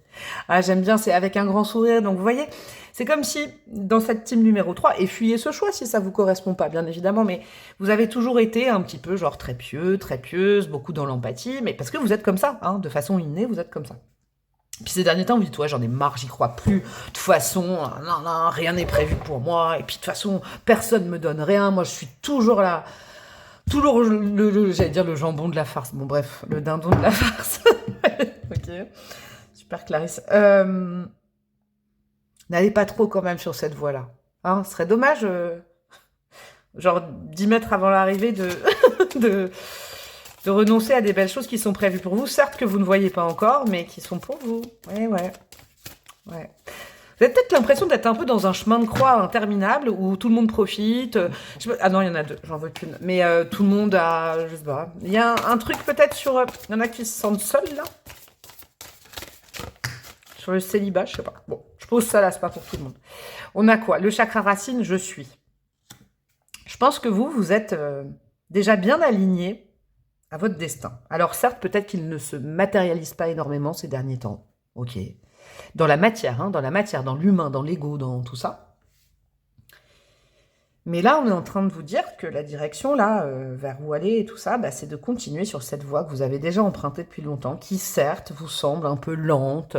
Ah, j'aime bien, c'est avec un grand sourire. Donc, vous voyez, c'est comme si, dans cette team numéro 3, et fuyez ce choix si ça vous correspond pas, bien évidemment, mais vous avez toujours été un petit peu, genre, très pieux, très pieuse, beaucoup dans l'empathie, mais parce que vous êtes comme ça, hein, de façon innée, vous êtes comme ça. Puis ces derniers temps, vous dites, ouais, j'en ai marre, j'y crois plus. De toute façon, non, non, rien n'est prévu pour moi. Et puis de toute façon, personne me donne rien. Moi, je suis toujours là. Toujours, j'allais dire le jambon de la farce. Bon, bref, le dindon de la farce. Ok. Super, Clarisse. N'allez pas trop quand même sur cette voie-là. Hein, ce serait dommage, genre 10 mètres avant l'arrivée de renoncer à des belles choses qui sont prévues pour vous, certes que vous ne voyez pas encore, mais qui sont pour vous. Ouais, ouais. Ouais. Vous avez peut-être l'impression d'être un peu dans un chemin de croix interminable où tout le monde profite. Ah non, il y en a deux, j'en veux qu'une. Mais tout le monde a... Je sais pas. Il y a un truc peut-être sur... Il y en a qui se sentent seuls, là. Sur le célibat, je sais pas. Bon, je pose ça là, c'est pas pour tout le monde. On a quoi? Le chakra racine, je suis. Je pense que vous êtes déjà bien aligné à votre destin. Alors certes, peut-être qu'il ne se matérialise pas énormément ces derniers temps. Ok. Dans la matière, hein, dans l'humain, dans l'ego, dans tout ça. Mais là, on est en train de vous dire que la direction, là, vers où aller et tout ça, bah, c'est de continuer sur cette voie que vous avez déjà empruntée depuis longtemps, qui certes vous semble un peu lente.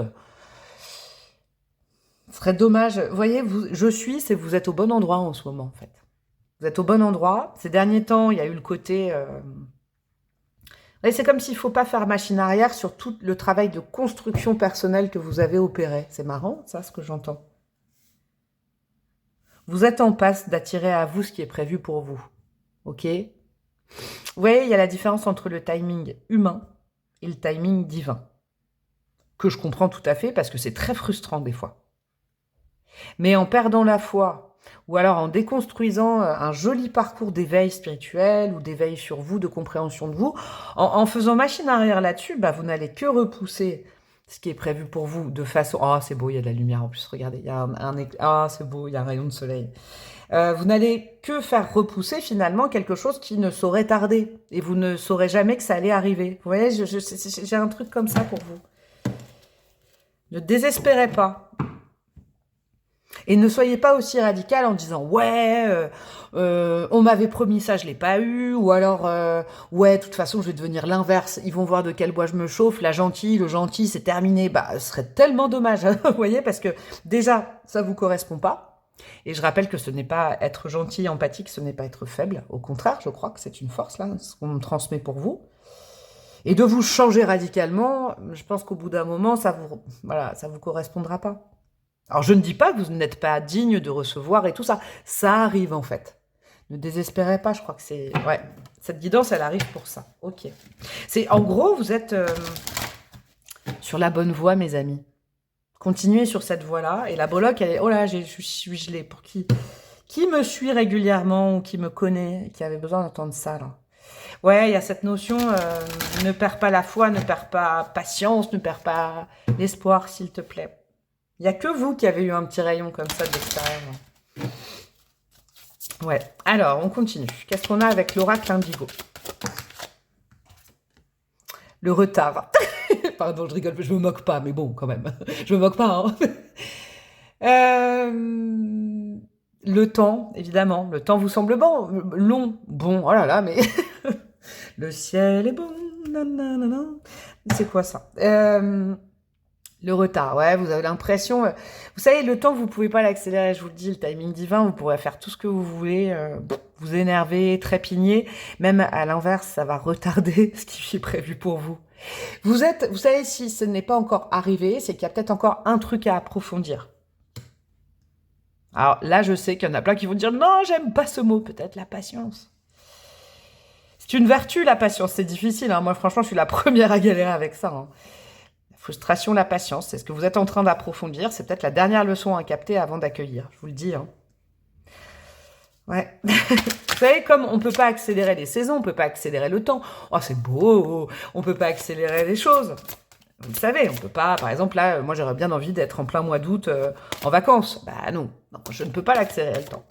Ce serait dommage. Vous voyez, je suis, c'est vous êtes au bon endroit en ce moment, en fait. Vous êtes au bon endroit. Ces derniers temps, il y a eu le côté... c'est comme s'il ne faut pas faire machine arrière sur tout le travail de construction personnelle que vous avez opéré. C'est marrant, ça, ce que j'entends. Vous êtes en passe d'attirer à vous ce qui est prévu pour vous. Ok? Vous voyez, il y a la différence entre le timing humain et le timing divin. Que je comprends tout à fait parce que c'est très frustrant des fois. Mais en perdant la foi, ou alors en déconstruisant un joli parcours d'éveil spirituel ou d'éveil sur vous, de compréhension de vous, en faisant machine arrière là-dessus, bah, vous n'allez que repousser ce qui est prévu pour vous de façon... Oh, c'est beau, il y a de la lumière en plus, regardez, il y a Ah, c'est beau, il y a un rayon de soleil. Vous n'allez que faire repousser finalement quelque chose qui ne saurait tarder. Et vous ne saurez jamais que ça allait arriver. Vous voyez, j'ai un truc comme ça pour vous. Ne désespérez pas. Et ne soyez pas aussi radical en disant « Ouais, on m'avait promis ça, je l'ai pas eu. » Ou alors « Ouais, de toute façon, je vais devenir l'inverse. Ils vont voir de quel bois je me chauffe. La gentille, le gentil, c'est terminé. » Bah, ce serait tellement dommage, hein, vous voyez, parce que déjà, ça vous correspond pas. Et je rappelle que ce n'est pas être gentil, empathique, ce n'est pas être faible. Au contraire, je crois que c'est une force, là, ce qu'on me transmet pour vous. Et de vous changer radicalement, je pense qu'au bout d'un moment, voilà, ça vous correspondra pas. Alors, je ne dis pas que vous n'êtes pas digne de recevoir et tout ça. Ça arrive, en fait. Ne désespérez pas, je crois que c'est... Ouais, cette guidance, elle arrive pour ça. Ok. En gros, vous êtes sur la bonne voie, mes amis. Continuez sur cette voie-là. Et la breloque, elle est... Oh là, je suis gelée. Pour qui me suit régulièrement ou qui me connaît et qui avait besoin d'entendre ça, là? Ouais, il y a cette notion, ne perds pas la foi, ne perds pas patience, ne perds pas l'espoir, s'il te plaît. Il n'y a que vous qui avez eu un petit rayon comme ça de l'extérieur. Ouais, alors, on continue. Qu'est-ce qu'on a avec l'oracle indigo? Le retard. Pardon, je rigole, je me moque pas, mais bon, quand même. Je me moque pas, hein. Le temps, évidemment. Le temps vous semble bon, long. Bon, oh là là, mais... Le ciel est bon. C'est quoi ça? Le retard, ouais, vous avez l'impression... vous savez, le temps, vous pouvez pas l'accélérer, je vous le dis, le timing divin, vous pourrez faire tout ce que vous voulez, vous énerver, trépigner. Même à l'inverse, ça va retarder ce qui est prévu pour vous. Vous savez, si ce n'est pas encore arrivé, c'est qu'il y a peut-être encore un truc à approfondir. Alors là, je sais qu'il y en a plein qui vont dire « Non, j'aime pas ce mot. » Peut-être la patience. C'est une vertu, la patience. C'est difficile. Hein. Moi, franchement, je suis la première à galérer avec ça. Hein. La frustration, la patience, c'est ce que vous êtes en train d'approfondir. C'est peut-être la dernière leçon à capter avant d'accueillir. Je vous le dis. Hein. Ouais. Vous savez, comme on ne peut pas accélérer les saisons, on ne peut pas accélérer le temps. Oh, c'est beau. On ne peut pas accélérer les choses. Vous le savez, on peut pas, par exemple, là, moi j'aurais bien envie d'être en plein mois d'août en vacances. Bah non, je ne peux pas l'accélérer le temps.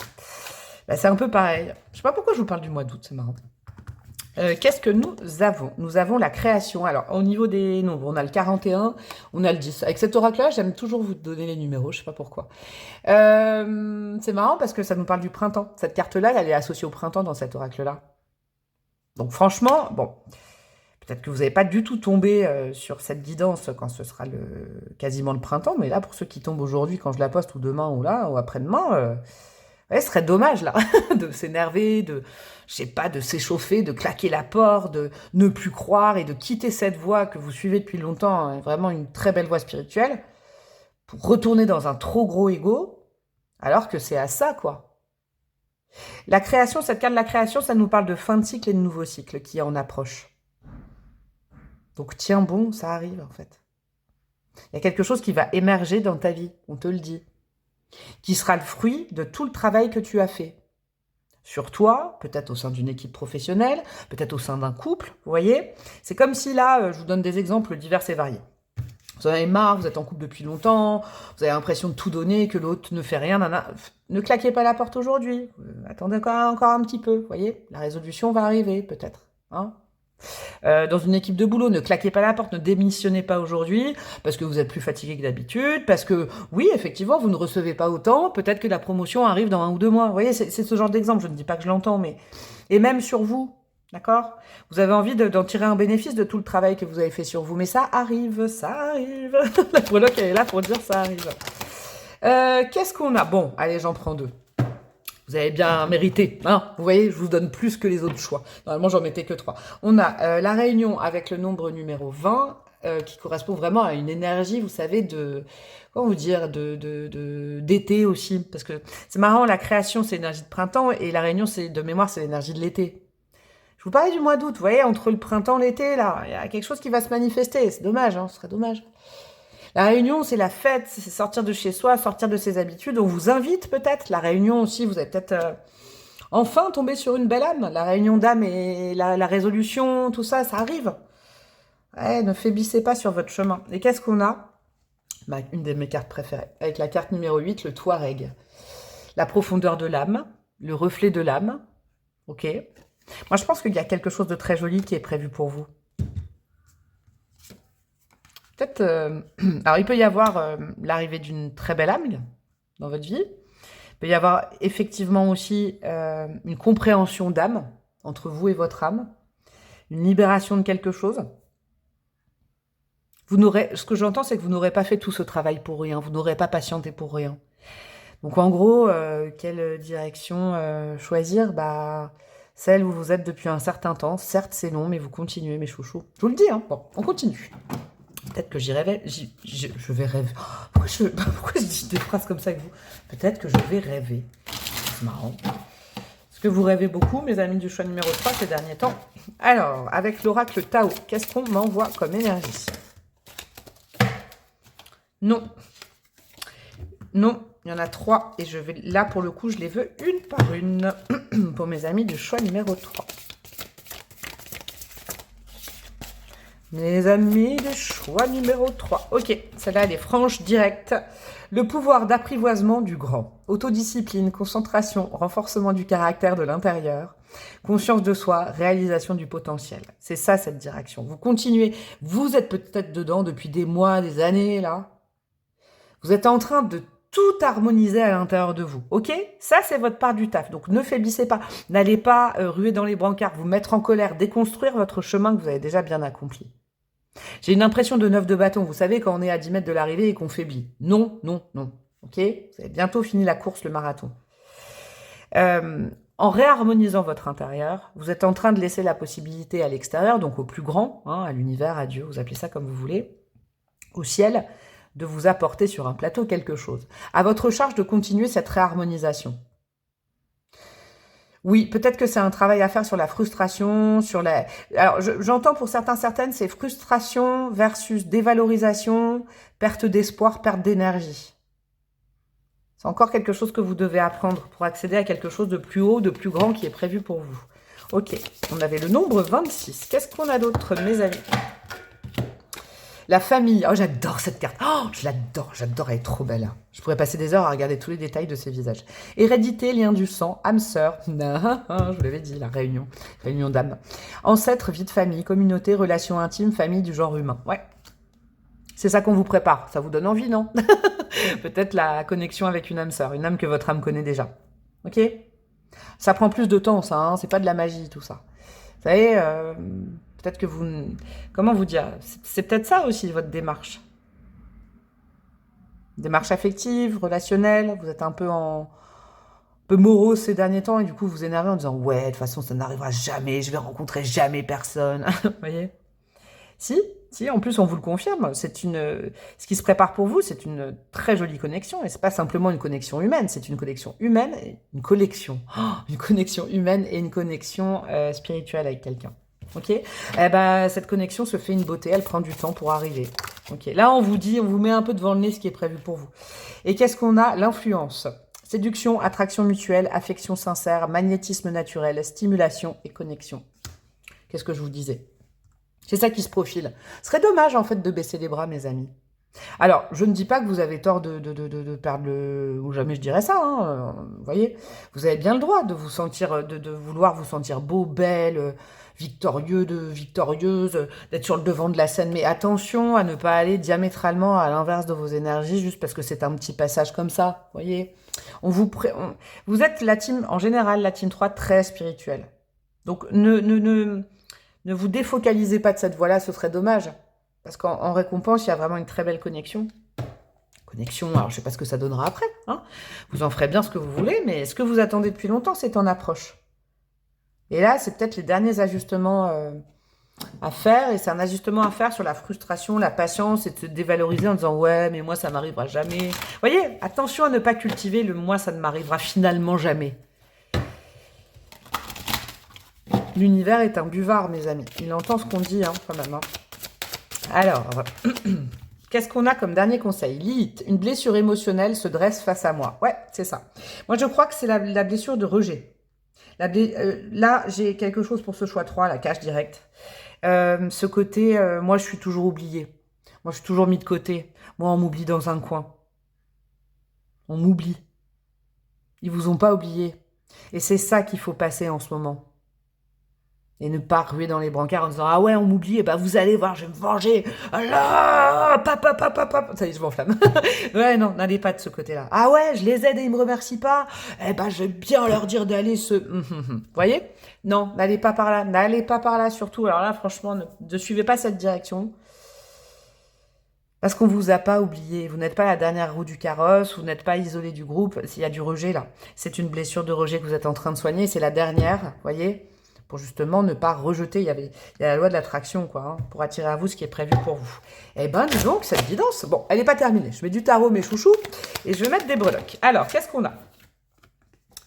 Bah, c'est un peu pareil. Je sais pas pourquoi je vous parle du mois d'août, c'est marrant. Qu'est-ce que nous avons? Nous avons la création. Alors, au niveau des nombres, on a le 41, on a le 10. Avec cet oracle-là, j'aime toujours vous donner les numéros, je sais pas pourquoi. C'est marrant parce que ça nous parle du printemps. Cette carte-là, elle est associée au printemps dans cet oracle-là. Donc franchement, bon... Peut-être que vous n'avez pas du tout tombé sur cette guidance quand ce sera quasiment le printemps, mais là, pour ceux qui tombent aujourd'hui, quand je la poste, ou demain, ou là, ou après-demain, ouais, ce serait dommage, là, de s'énerver, je sais pas, de s'échauffer, de claquer la porte, de ne plus croire et de quitter cette voie que vous suivez depuis longtemps, hein, vraiment une très belle voie spirituelle, pour retourner dans un trop gros ego, alors que c'est à ça, quoi. La création, cette carte de la création, ça nous parle de fin de cycle et de nouveau cycle qui en approche. Donc tiens bon, ça arrive en fait. Il y a quelque chose qui va émerger dans ta vie, on te le dit, qui sera le fruit de tout le travail que tu as fait. Sur toi, peut-être au sein d'une équipe professionnelle, peut-être au sein d'un couple, vous voyez. C'est comme si là, je vous donne des exemples divers et variés. Vous en avez marre, vous êtes en couple depuis longtemps, vous avez l'impression de tout donner, que l'autre ne fait rien, ne claquez pas la porte aujourd'hui. Attendez encore un petit peu, vous voyez. La résolution va arriver peut-être, hein. Dans une équipe de boulot, ne claquez pas la porte, ne démissionnez pas aujourd'hui, parce que vous êtes plus fatigué que d'habitude, parce que, oui, effectivement, vous ne recevez pas autant, peut-être que la promotion arrive dans 1 ou 2 mois. Vous voyez, c'est ce genre d'exemple, je ne dis pas que je l'entends, mais... Et même sur vous, d'accord? Vous avez envie d'en tirer un bénéfice de tout le travail que vous avez fait sur vous, mais ça arrive, ça arrive. La breloque, elle est là pour dire ça arrive. Qu'est-ce qu'on a? Bon, allez, j'en prends 2. Vous avez bien mérité, hein. Vous voyez, je vous donne plus que les autres choix. Normalement, j'en mettais que 3. On a la réunion avec le nombre numéro 20, qui correspond vraiment à une énergie, vous savez, comment vous dire, d'été aussi. Parce que c'est marrant, la création, c'est l'énergie de printemps, et la réunion, de mémoire, c'est l'énergie de l'été. Je vous parlais du mois d'août, vous voyez, entre le printemps et l'été, là, il y a quelque chose qui va se manifester. C'est dommage, hein, ce serait dommage. La réunion, c'est la fête, c'est sortir de chez soi, sortir de ses habitudes. On vous invite peut-être. La réunion aussi, vous avez peut-être enfin tombé sur une belle âme. La réunion d'âme et la résolution, tout ça, ça arrive. Ouais, ne faiblissez pas sur votre chemin. Et qu'est-ce qu'on a? Une de mes cartes préférées. Avec la carte numéro 8, le Touareg. La profondeur de l'âme, le reflet de l'âme. Ok. Moi, je pense qu'il y a quelque chose de très joli qui est prévu pour vous. Peut-être... alors, il peut y avoir l'arrivée d'une très belle âme dans votre vie. Il peut y avoir effectivement aussi une compréhension d'âme entre vous et votre âme. Une libération de quelque chose. Ce que j'entends, c'est que vous n'aurez pas fait tout ce travail pour rien. Vous n'aurez pas patienté pour rien. Donc, en gros, quelle direction choisir? Celle où vous êtes depuis un certain temps. Certes, c'est long, mais vous continuez, mes chouchous. Je vous le dis, hein. Bon, on continue. Peut-être que j'y rêvais. Je vais rêver. Oh, pourquoi je dis des phrases comme ça avec vous? Peut-être que je vais rêver. C'est marrant. Est-ce que vous rêvez beaucoup, mes amis du choix numéro 3 ces derniers temps? Alors, avec l'oracle Tao, qu'est-ce qu'on m'envoie comme énergie? Non. Non, il y en a 3. Et je vais là, pour le coup, je les veux une par une. Pour mes amis du choix numéro 3. Mes amis du choix numéro 3. Ok, celle-là, elle est franche, directe. Le pouvoir d'apprivoisement du grand. Autodiscipline, concentration, renforcement du caractère de l'intérieur. Conscience de soi, réalisation du potentiel. C'est ça, cette direction. Vous continuez. Vous êtes peut-être dedans depuis des mois, des années, là. Vous êtes en train de tout harmoniser à l'intérieur de vous, ok? Ça, c'est votre part du taf, donc ne faiblissez pas. N'allez pas ruer dans les brancards, vous mettre en colère, déconstruire votre chemin que vous avez déjà bien accompli. J'ai une impression de 9 de bâton, vous savez, quand on est à 10 mètres de l'arrivée et qu'on faiblit. Non, non, non, ok? Vous avez bientôt fini la course, le marathon. En réharmonisant votre intérieur, vous êtes en train de laisser la possibilité à l'extérieur, donc au plus grand, hein, à l'univers, à Dieu, vous appelez ça comme vous voulez, au ciel, de vous apporter sur un plateau quelque chose. À votre charge de continuer cette réharmonisation. Oui, peut-être que c'est un travail à faire sur la frustration, sur la... Alors, j'entends pour certaines, c'est frustration versus dévalorisation, perte d'espoir, perte d'énergie. C'est encore quelque chose que vous devez apprendre pour accéder à quelque chose de plus haut, de plus grand qui est prévu pour vous. Ok, on avait le nombre 26. Qu'est-ce qu'on a d'autre, mes amis? La famille. Oh, j'adore cette carte. Oh, je l'adore, j'adore, elle est trop belle. Je pourrais passer des heures à regarder tous les détails de ces visages. Hérédité, lien du sang, âme sœur. Je vous l'avais dit, la réunion. Réunion d'âme. Ancêtre, vie de famille, communauté, relations intimes, famille du genre humain. Ouais. C'est ça qu'on vous prépare. Ça vous donne envie, non? Peut-être la connexion avec une âme sœur, une âme que votre âme connaît déjà. Ok? Ça prend plus de temps, ça. Hein, c'est pas de la magie, tout ça. Vous savez... Peut-être que vous... Comment vous dire? C'est peut-être ça aussi, votre démarche. Démarche affective, relationnelle. Vous êtes un peu morose ces derniers temps et du coup, vous vous énervez en disant « Ouais, de toute façon, ça n'arrivera jamais. Je vais rencontrer jamais personne. » Vous voyez? Si, en plus, on vous le confirme. Ce qui se prépare pour vous, c'est une très jolie connexion. Et c'est pas simplement une connexion humaine. C'est une connexion humaine et une collection. Une connexion humaine et une connexion spirituelle avec quelqu'un. Ok, cette connexion se fait une beauté, elle prend du temps pour arriver. Ok, là on vous met un peu devant le nez ce qui est prévu pour vous. Et qu'est-ce qu'on a? L'influence. Séduction, attraction mutuelle, affection sincère, magnétisme naturel, stimulation et connexion. Qu'est-ce que je vous disais? C'est ça qui se profile. Ce serait dommage en fait de baisser les bras, mes amis. Alors, je ne dis pas que vous avez tort de perdre le... Ou jamais je dirais ça, hein. Vous voyez, vous avez bien le droit de vous sentir, de vouloir vous sentir beau, belle, victorieuse, d'être sur le devant de la scène. Mais attention à ne pas aller diamétralement à l'inverse de vos énergies, juste parce que c'est un petit passage comme ça, vous voyez. Vous êtes la team, en général, la team 3 très spirituelle. Donc, ne vous défocalisez pas de cette voie-là, ce serait dommage. Parce qu'en récompense, il y a vraiment une très belle connexion. Connexion, alors je ne sais pas ce que ça donnera après. Hein. Vous en ferez bien ce que vous voulez, mais ce que vous attendez depuis longtemps, c'est en approche. Et là, c'est peut-être les derniers ajustements à faire. Et c'est un ajustement à faire sur la frustration, la patience et de se dévaloriser en disant « Ouais, mais moi, ça ne m'arrivera jamais. » Vous voyez, attention à ne pas cultiver le « moi, ça ne m'arrivera finalement jamais ». L'univers est un buvard, mes amis. Il entend ce qu'on dit, hein, quand même. Hein. Alors, qu'est-ce qu'on a comme dernier conseil? Lilith, une blessure émotionnelle se dresse face à moi. Ouais, c'est ça. Moi, je crois que c'est la blessure de rejet. Là, j'ai quelque chose pour ce choix 3, la cache directe. Ce côté, moi, je suis toujours oubliée. Moi, je suis toujours mis de côté. Moi, on m'oublie dans un coin. On m'oublie. Ils vous ont pas oublié. Et c'est ça qu'il faut passer en ce moment. Et ne pas ruer dans les brancards en disant « Ah ouais, on m'oublie, et ben vous allez voir, je vais me venger. Allah, papa, papa, papa. » Ça y est, je m'enflamme. Ouais, non, n'allez pas de ce côté-là. « Ah ouais, je les aide et ils me remercient pas. Eh ben, je vais bien leur dire d'aller se... » Vous voyez? Non, n'allez pas par là. N'allez pas par là, surtout. Alors là, franchement, ne suivez pas cette direction. Parce qu'on vous a pas oublié. Vous n'êtes pas la dernière roue du carrosse. Vous n'êtes pas isolé du groupe. S'il y a du rejet, là, c'est une blessure de rejet que vous êtes en train de soigner. C'est la dernière, vous voyez, pour justement ne pas rejeter. Il y a la loi de l'attraction, quoi, hein, pour attirer à vous ce qui est prévu pour vous. Eh ben, dis donc, cette guidance, bon, elle n'est pas terminée. Je mets du tarot, mes chouchous, et je vais mettre des breloques. Alors, qu'est-ce qu'on a?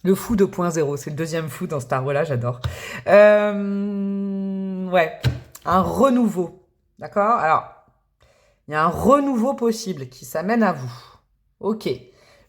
Le fou 2.0, c'est le deuxième fou dans ce tarot-là, j'adore. Ouais, un renouveau, d'accord? Alors, il y a un renouveau possible qui s'amène à vous. Ok.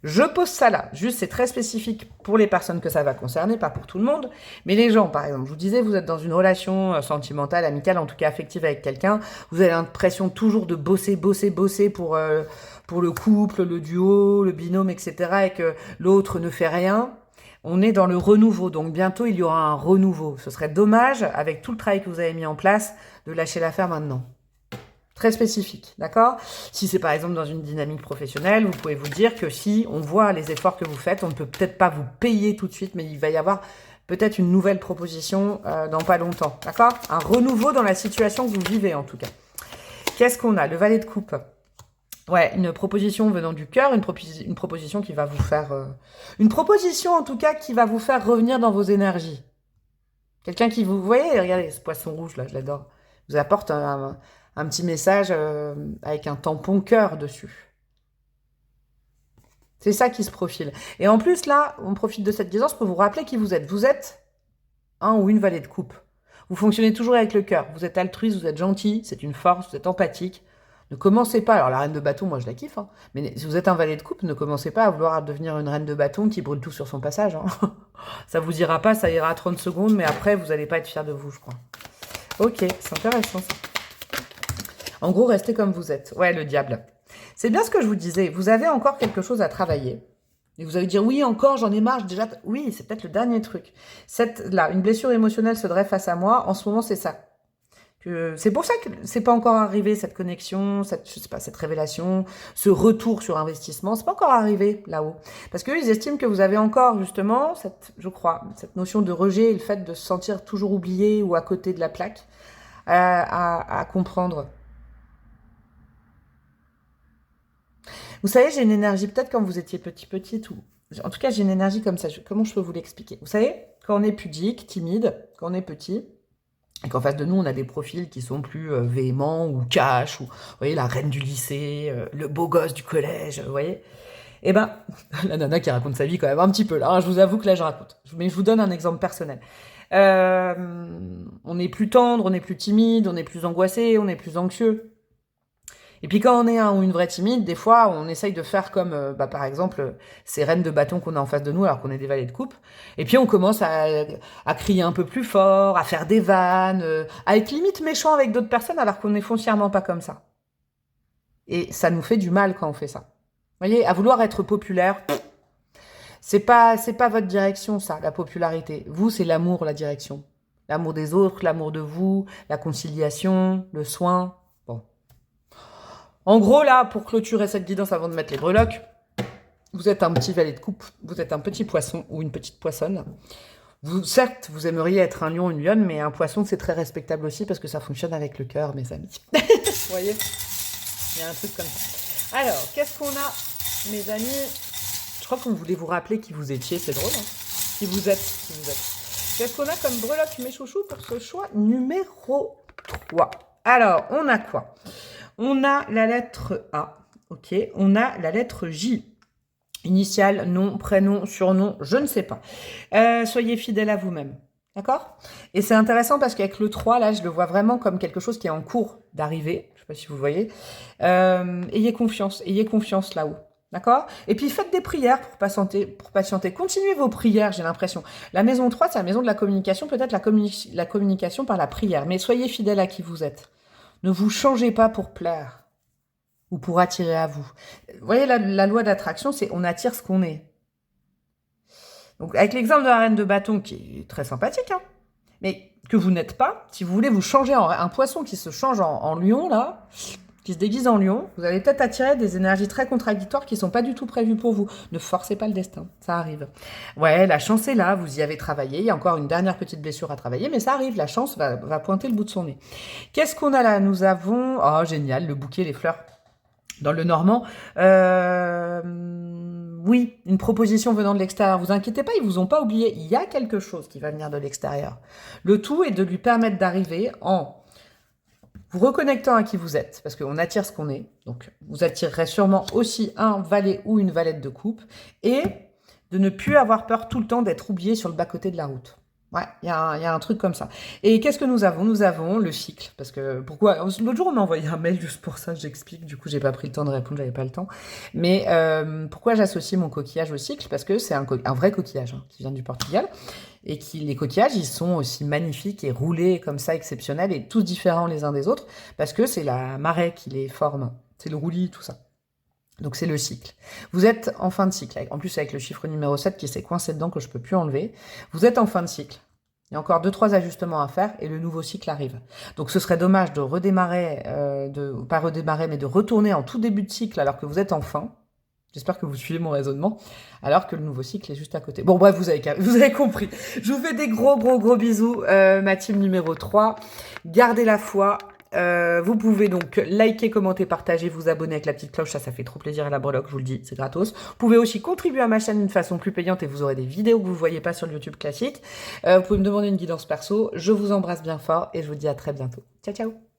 Je pose ça là. Juste, c'est très spécifique pour les personnes que ça va concerner, pas pour tout le monde. Mais les gens, par exemple, je vous disais, vous êtes dans une relation sentimentale, amicale, en tout cas affective avec quelqu'un. Vous avez l'impression toujours de bosser, bosser, bosser pour le couple, le duo, le binôme, etc. et que l'autre ne fait rien. On est dans le renouveau. Donc bientôt, il y aura un renouveau. Ce serait dommage, avec tout le travail que vous avez mis en place, de lâcher l'affaire maintenant. Très spécifique, d'accord? Si c'est par exemple dans une dynamique professionnelle, vous pouvez vous dire que si on voit les efforts que vous faites, on ne peut peut-être pas vous payer tout de suite, mais il va y avoir peut-être une nouvelle proposition dans pas longtemps, d'accord? Un renouveau dans la situation que vous vivez en tout cas. Qu'est-ce qu'on a? Le valet de coupe. Ouais, une proposition venant du cœur, une proposition qui va vous faire... une proposition en tout cas qui va vous faire revenir dans vos énergies. Quelqu'un qui vous... voyez, regardez ce poisson rouge là, je l'adore. Vous apporte un petit message avec un tampon cœur dessus. C'est ça qui se profile. Et en plus, là, on profite de cette guidance pour vous rappeler qui vous êtes. Vous êtes un ou une valet de coupe. Vous fonctionnez toujours avec le cœur. Vous êtes altruiste, vous êtes gentil, c'est une force, vous êtes empathique. Ne commencez pas, alors la reine de bâton, moi je la kiffe, hein, mais si vous êtes un valet de coupe, ne commencez pas à vouloir devenir une reine de bâton qui brûle tout sur son passage. Hein. Ça vous ira pas, ça ira à 30 secondes, mais après, vous n'allez pas être fier de vous, je crois. Ok, c'est intéressant ça. En gros, restez comme vous êtes. Ouais, le diable. C'est bien ce que je vous disais. Vous avez encore quelque chose à travailler. Et vous allez dire, oui, encore, j'en ai marre. Déjà, oui, c'est peut-être le dernier truc. Là, une blessure émotionnelle se dresse face à moi. En ce moment, c'est ça. C'est pour ça que c'est pas encore arrivé, cette connexion, je sais pas, cette révélation, ce retour sur investissement. C'est pas encore arrivé là-haut. Parce qu'eux, ils estiment que vous avez encore, justement, je crois, cette notion de rejet et le fait de se sentir toujours oublié ou à côté de la plaque à comprendre. Vous savez, j'ai une énergie, peut-être quand vous étiez petite, ou en tout cas, j'ai une énergie comme ça. Comment je peux vous l'expliquer? Vous savez, quand on est pudique, timide, quand on est petit, et qu'en face de nous, on a des profils qui sont plus véhéments ou cash, ou, vous voyez, la reine du lycée, le beau gosse du collège, vous voyez. Eh ben, la nana qui raconte sa vie quand même un petit peu là, hein, je vous avoue que là, je raconte. Mais je vous donne un exemple personnel. On est plus tendre, on est plus timide, on est plus angoissé, on est plus anxieux. Et puis quand on est un ou une vraie timide, des fois, on essaye de faire comme, par exemple, ces reines de bâton qu'on a en face de nous alors qu'on est des valets de coupe. Et puis on commence à crier un peu plus fort, à faire des vannes, à être limite méchant avec d'autres personnes alors qu'on n'est foncièrement pas comme ça. Et ça nous fait du mal quand on fait ça. Vous voyez, à vouloir être populaire, c'est pas votre direction, ça, la popularité. Vous, c'est l'amour, la direction. L'amour des autres, l'amour de vous, la conciliation, le soin. Bon. En gros, là, pour clôturer cette guidance avant de mettre les breloques, vous êtes un petit valet de coupe, vous êtes un petit poisson ou une petite poissonne. Certes, vous aimeriez être un lion ou une lionne, mais un poisson, c'est très respectable aussi parce que ça fonctionne avec le cœur, mes amis. Vous voyez? Il y a un truc comme ça. Alors, qu'est-ce qu'on a, mes amis? Je crois qu'on voulait vous rappeler qui vous étiez, c'est drôle. Hein, qui vous êtes. Qu'est-ce qu'on a comme breloque, mes chouchous, pour ce choix numéro 3? Alors, on a quoi? On a la lettre A, ok. On a la lettre J. Initial, nom, prénom, surnom, je ne sais pas. Soyez fidèle à vous-même, d'accord? Et c'est intéressant parce qu'avec le 3, là, je le vois vraiment comme quelque chose qui est en cours d'arriver. Je ne sais pas si vous voyez. Ayez confiance là-haut. D'accord? Et puis faites des prières pour patienter. Continuez vos prières, j'ai l'impression. La maison 3, c'est la maison de la communication, peut-être la communication par la prière. Mais soyez fidèles à qui vous êtes. Ne vous changez pas pour plaire ou pour attirer à vous. Vous voyez, la loi d'attraction, c'est on attire ce qu'on est. Donc avec l'exemple de la reine de bâton, qui est très sympathique, hein, mais que vous n'êtes pas, si vous voulez vous changer en un poisson qui se change en lion, là, qui se déguise en lion, vous allez peut-être attirer des énergies très contradictoires qui sont pas du tout prévues pour vous. Ne forcez pas le destin, ça arrive. Ouais, la chance est là, vous y avez travaillé, il y a encore une dernière petite blessure à travailler, mais ça arrive, la chance va pointer le bout de son nez. Qu'est-ce qu'on a là? Nous avons, oh génial, le bouquet, les fleurs. Dans le normand, oui, une proposition venant de l'extérieur. Vous inquiétez pas, ils vous ont pas oublié. Il y a quelque chose qui va venir de l'extérieur. Le tout est de lui permettre d'arriver en vous reconnectant à qui vous êtes, parce qu'on attire ce qu'on est. Donc, vous attirerez sûrement aussi un valet ou une valette de coupe, et de ne plus avoir peur tout le temps d'être oublié sur le bas-côté de la route. Ouais, il y a un truc comme ça. Et qu'est-ce que nous avons? Nous avons le cycle. Parce que, pourquoi? L'autre jour, on m'a envoyé un mail juste pour ça, j'explique. Du coup, j'ai pas pris le temps de répondre, j'avais pas le temps. Mais pourquoi j'associe mon coquillage au cycle? Parce que c'est un vrai coquillage hein, qui vient du Portugal. Et les coquillages, ils sont aussi magnifiques et roulés comme ça, exceptionnels, et tous différents les uns des autres. Parce que c'est la marée qui les forme. C'est le roulis, tout ça. Donc c'est le cycle. Vous êtes en fin de cycle. En plus avec le chiffre numéro 7 qui s'est coincé dedans que je peux plus enlever. Vous êtes en fin de cycle. Il y a encore 2-3 ajustements à faire et le nouveau cycle arrive. Donc ce serait dommage de redémarrer, pas redémarrer, mais de retourner en tout début de cycle alors que vous êtes en fin. J'espère que vous suivez mon raisonnement, alors que le nouveau cycle est juste à côté. Bon bref, vous avez compris. Je vous fais des gros bisous, ma team numéro 3. Gardez la foi. Vous pouvez donc liker, commenter, partager, vous abonner avec la petite cloche, ça fait trop plaisir à la breloque, je vous le dis, c'est gratos. Vous pouvez aussi contribuer à ma chaîne d'une façon plus payante et vous aurez des vidéos que vous ne voyez pas sur le YouTube classique. Vous pouvez me demander une guidance perso, je vous embrasse bien fort et je vous dis à très bientôt. Ciao ciao.